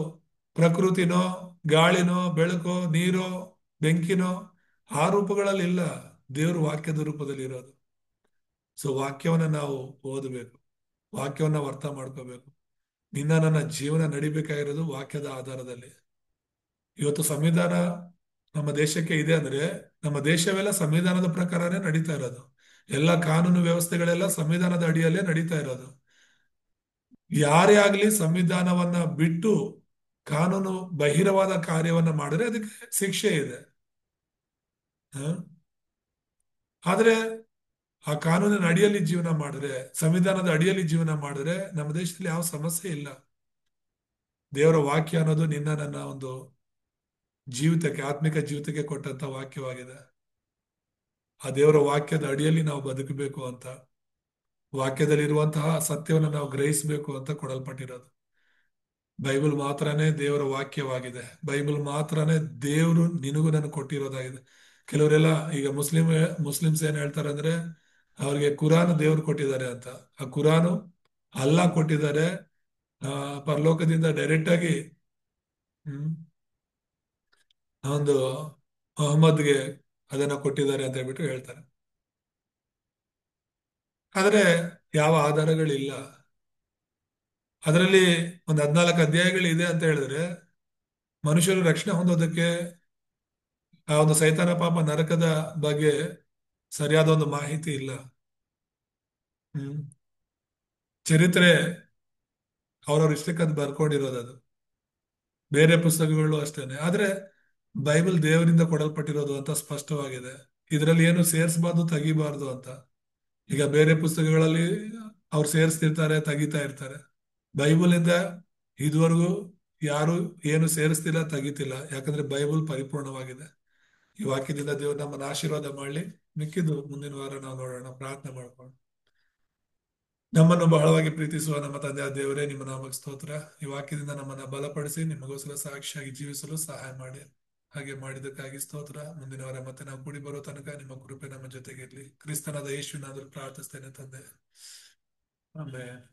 ಪ್ರಕೃತಿನೋ, ಗಾಳಿನೋ, ಬೆಳಕೋ, ನೀರೋ, ಬೆಂಕಿನೋ ಆ ರೂಪಗಳಲ್ಲಿ ಇಲ್ಲ. ದೇವರು ವಾಕ್ಯದ ರೂಪದಲ್ಲಿ ಇರೋದು. ಸೊ ವಾಕ್ಯವನ್ನ ನಾವು ಓದಬೇಕು, ವಾಕ್ಯವನ್ನ ನಾವು ಅರ್ಥ ಮಾಡ್ಕೋಬೇಕು. ನಿನ್ನ ನನ್ನ ಜೀವನ ನಡಿಬೇಕಾಗಿರೋದು ವಾಕ್ಯದ ಆಧಾರದಲ್ಲಿ. ಇವತ್ತು ಸಂವಿಧಾನ ನಮ್ಮ ದೇಶಕ್ಕೆ ಇದೆ ಅಂದ್ರೆ ನಮ್ಮ ದೇಶವೆಲ್ಲ ಸಂವಿಧಾನದ ಪ್ರಕಾರನೇ ನಡೀತಾ ಇರೋದು. ಎಲ್ಲ ಕಾನೂನು ವ್ಯವಸ್ಥೆಗಳೆಲ್ಲ ಸಂವಿಧಾನದ ಅಡಿಯಲ್ಲೇ ನಡೀತಾ ಇರೋದು. ಯಾರೇ ಆಗ್ಲಿ ಸಂವಿಧಾನವನ್ನ ಬಿಟ್ಟು ಕಾನೂನು ಬಹಿರವಾದ ಕಾರ್ಯವನ್ನ ಮಾಡಿದ್ರೆ ಅದಕ್ಕೆ ಶಿಕ್ಷೆ ಇದೆ. ಹ? ಆದ್ರೆ ಆ ಕಾನೂನಿನ ಅಡಿಯಲ್ಲಿ ಜೀವನ ಮಾಡಿದ್ರೆ, ಸಂವಿಧಾನದ ಅಡಿಯಲ್ಲಿ ಜೀವನ ಮಾಡಿದ್ರೆ ನಮ್ಮ ದೇಶದಲ್ಲಿ ಯಾವ ಸಮಸ್ಯೆ ಇಲ್ಲ. ದೇವರ ವಾಕ್ಯ ಅನ್ನೋದು ನಿನ್ನ ನನ್ನ ಒಂದು ಜೀವಿತಕ್ಕೆ, ಆತ್ಮಿಕ ಜೀವಿತಕ್ಕೆ ಕೊಟ್ಟಂತ ವಾಕ್ಯವಾಗಿದೆ. ಆ ದೇವರ ವಾಕ್ಯದ ಅಡಿಯಲ್ಲಿ ನಾವು ಬದುಕಬೇಕು ಅಂತ, ವಾಕ್ಯದಲ್ಲಿರುವಂತಹ ಸತ್ಯವನ್ನು ನಾವು ಗ್ರಹಿಸಬೇಕು ಅಂತ ಕೊಡಲ್ಪಟ್ಟಿರೋದು. ಬೈಬಲ್ ಮಾತ್ರನೇ ದೇವರ ವಾಕ್ಯವಾಗಿದೆ. ಬೈಬಲ್ ಮಾತ್ರನೇ ದೇವರು ನಿನಗೂ ನನಗೆ ಕೊಟ್ಟಿರೋದಾಗಿದೆ. ಕೆಲವರೆಲ್ಲ ಈಗ ಮುಸ್ಲಿಮ್ಸ್ ಏನ್ ಹೇಳ್ತಾರೆ ಅಂದ್ರೆ ಅವ್ರಿಗೆ ಕುರಾನ್ ದೇವ್ರು ಕೊಟ್ಟಿದ್ದಾರೆ ಅಂತ. ಆ ಕುರಾನು ಅಲ್ಲಾ ಕೊಟ್ಟಿದ್ದಾರೆ, ಪರಲೋಕದಿಂದ ಡೈರೆಕ್ಟ್ ಆಗಿ ಹ್ಮ್ ಒಂದು ಮೊಹಮ್ಮದ್ಗೆ ಅದನ್ನ ಕೊಟ್ಟಿದ್ದಾರೆ ಅಂತ ಹೇಳ್ಬಿಟ್ಟು ಹೇಳ್ತಾರೆ. ಆದ್ರೆ ಯಾವ ಆಧಾರಗಳಿಲ್ಲ. ಅದರಲ್ಲಿ ಒಂದು 14 ಅಧ್ಯಾಯಗಳಿದೆ ಅಂತ ಹೇಳಿದ್ರೆ ಮನುಷ್ಯರು ರಕ್ಷಣೆ ಹೊಂದೋದಕ್ಕೆ ಆ ಒಂದು ಸೈತಾನ ಪಾಪ ನರಕದ ಬಗ್ಗೆ ಸರಿಯಾದ ಒಂದು ಮಾಹಿತಿ ಇಲ್ಲ. ಹ್ಮ್ ಚರಿತ್ರೆ ಅವ್ರವ್ರ ಇಷ್ಟಕ್ಕಂತ ಬರ್ಕೊಂಡಿರೋದು ಅದು. ಬೇರೆ ಪುಸ್ತಕಗಳು ಅಷ್ಟೇನೆ. ಆದ್ರೆ ಬೈಬಲ್ ದೇವರಿಂದ ಕೊಡಲ್ಪಟ್ಟಿರೋದು ಅಂತ ಸ್ಪಷ್ಟವಾಗಿದೆ. ಇದರಲ್ಲಿ ಏನು ಸೇರಿಸಬಾರ್ದು ತೆಗಿಬಾರ್ದು ಅಂತ. ಈಗ ಬೇರೆ ಪುಸ್ತಕಗಳಲ್ಲಿ ಅವ್ರು ಸೇರಿಸ್ತಿರ್ತಾರೆ, ತೆಗಿತಾ ಇರ್ತಾರೆ. ಬೈಬಲ್ ಇಂದ ಇದುವರೆಗೂ ಯಾರು ಏನು ಸೇರಿಸ್ತಿಲ್ಲ, ತೆಗಿತಿಲ್ಲ. ಯಾಕಂದ್ರೆ ಬೈಬಲ್ ಪರಿಪೂರ್ಣವಾಗಿದೆ. ಈ ವಾಕ್ಯದಿಂದ ದೇವರು ನಮ್ಮನ್ನ ಆಶೀರ್ವಾದ ಮಾಡಲಿ. ಮಿಕ್ಕಿದ್ದು ಮುಂದಿನ ವಾರ ನಾವು ನೋಡೋಣ. ಪ್ರಾರ್ಥನೆ ಮಾಡ್ಕೊಂಡು. ನಮ್ಮನ್ನು ಬಹಳವಾಗಿ ಪ್ರೀತಿಸುವ ನಮ್ಮ ತಂದೆಯ ದೇವರೇ, ನಿಮ್ಮ ನಾಮಕ್ಕೆ ಸ್ತೋತ್ರ. ಈ ವಾಕ್ಯದಿಂದ ನಮ್ಮನ್ನ ಬಲಪಡಿಸಿ ನಿಮಗೋಸ್ಕರ ಸಾಕ್ಷಿಯಾಗಿ ಜೀವಿಸಲು ಸಹಾಯ ಮಾಡಿ. ಹಾಗೆ ಮಾಡಿದ್ದಕ್ಕಾಗಿ ಸ್ತೋತ್ರ. ಮುಂದಿನ ವಾರ ಮತ್ತೆ ನಾವು ಕೂಡಿ ಬರೋ ತನಕ ನಿಮ್ಮ ಕೃಪೆ ನಮ್ಮ ಜೊತೆಗಿರ್ಲಿ. ಕ್ರಿಸ್ತನಾದ ಯೇಸುವಿನಾದರೂ ಪ್ರಾರ್ಥಿಸ್ತೇನೆ ತಂದೆ. ಆಮೇಲೆ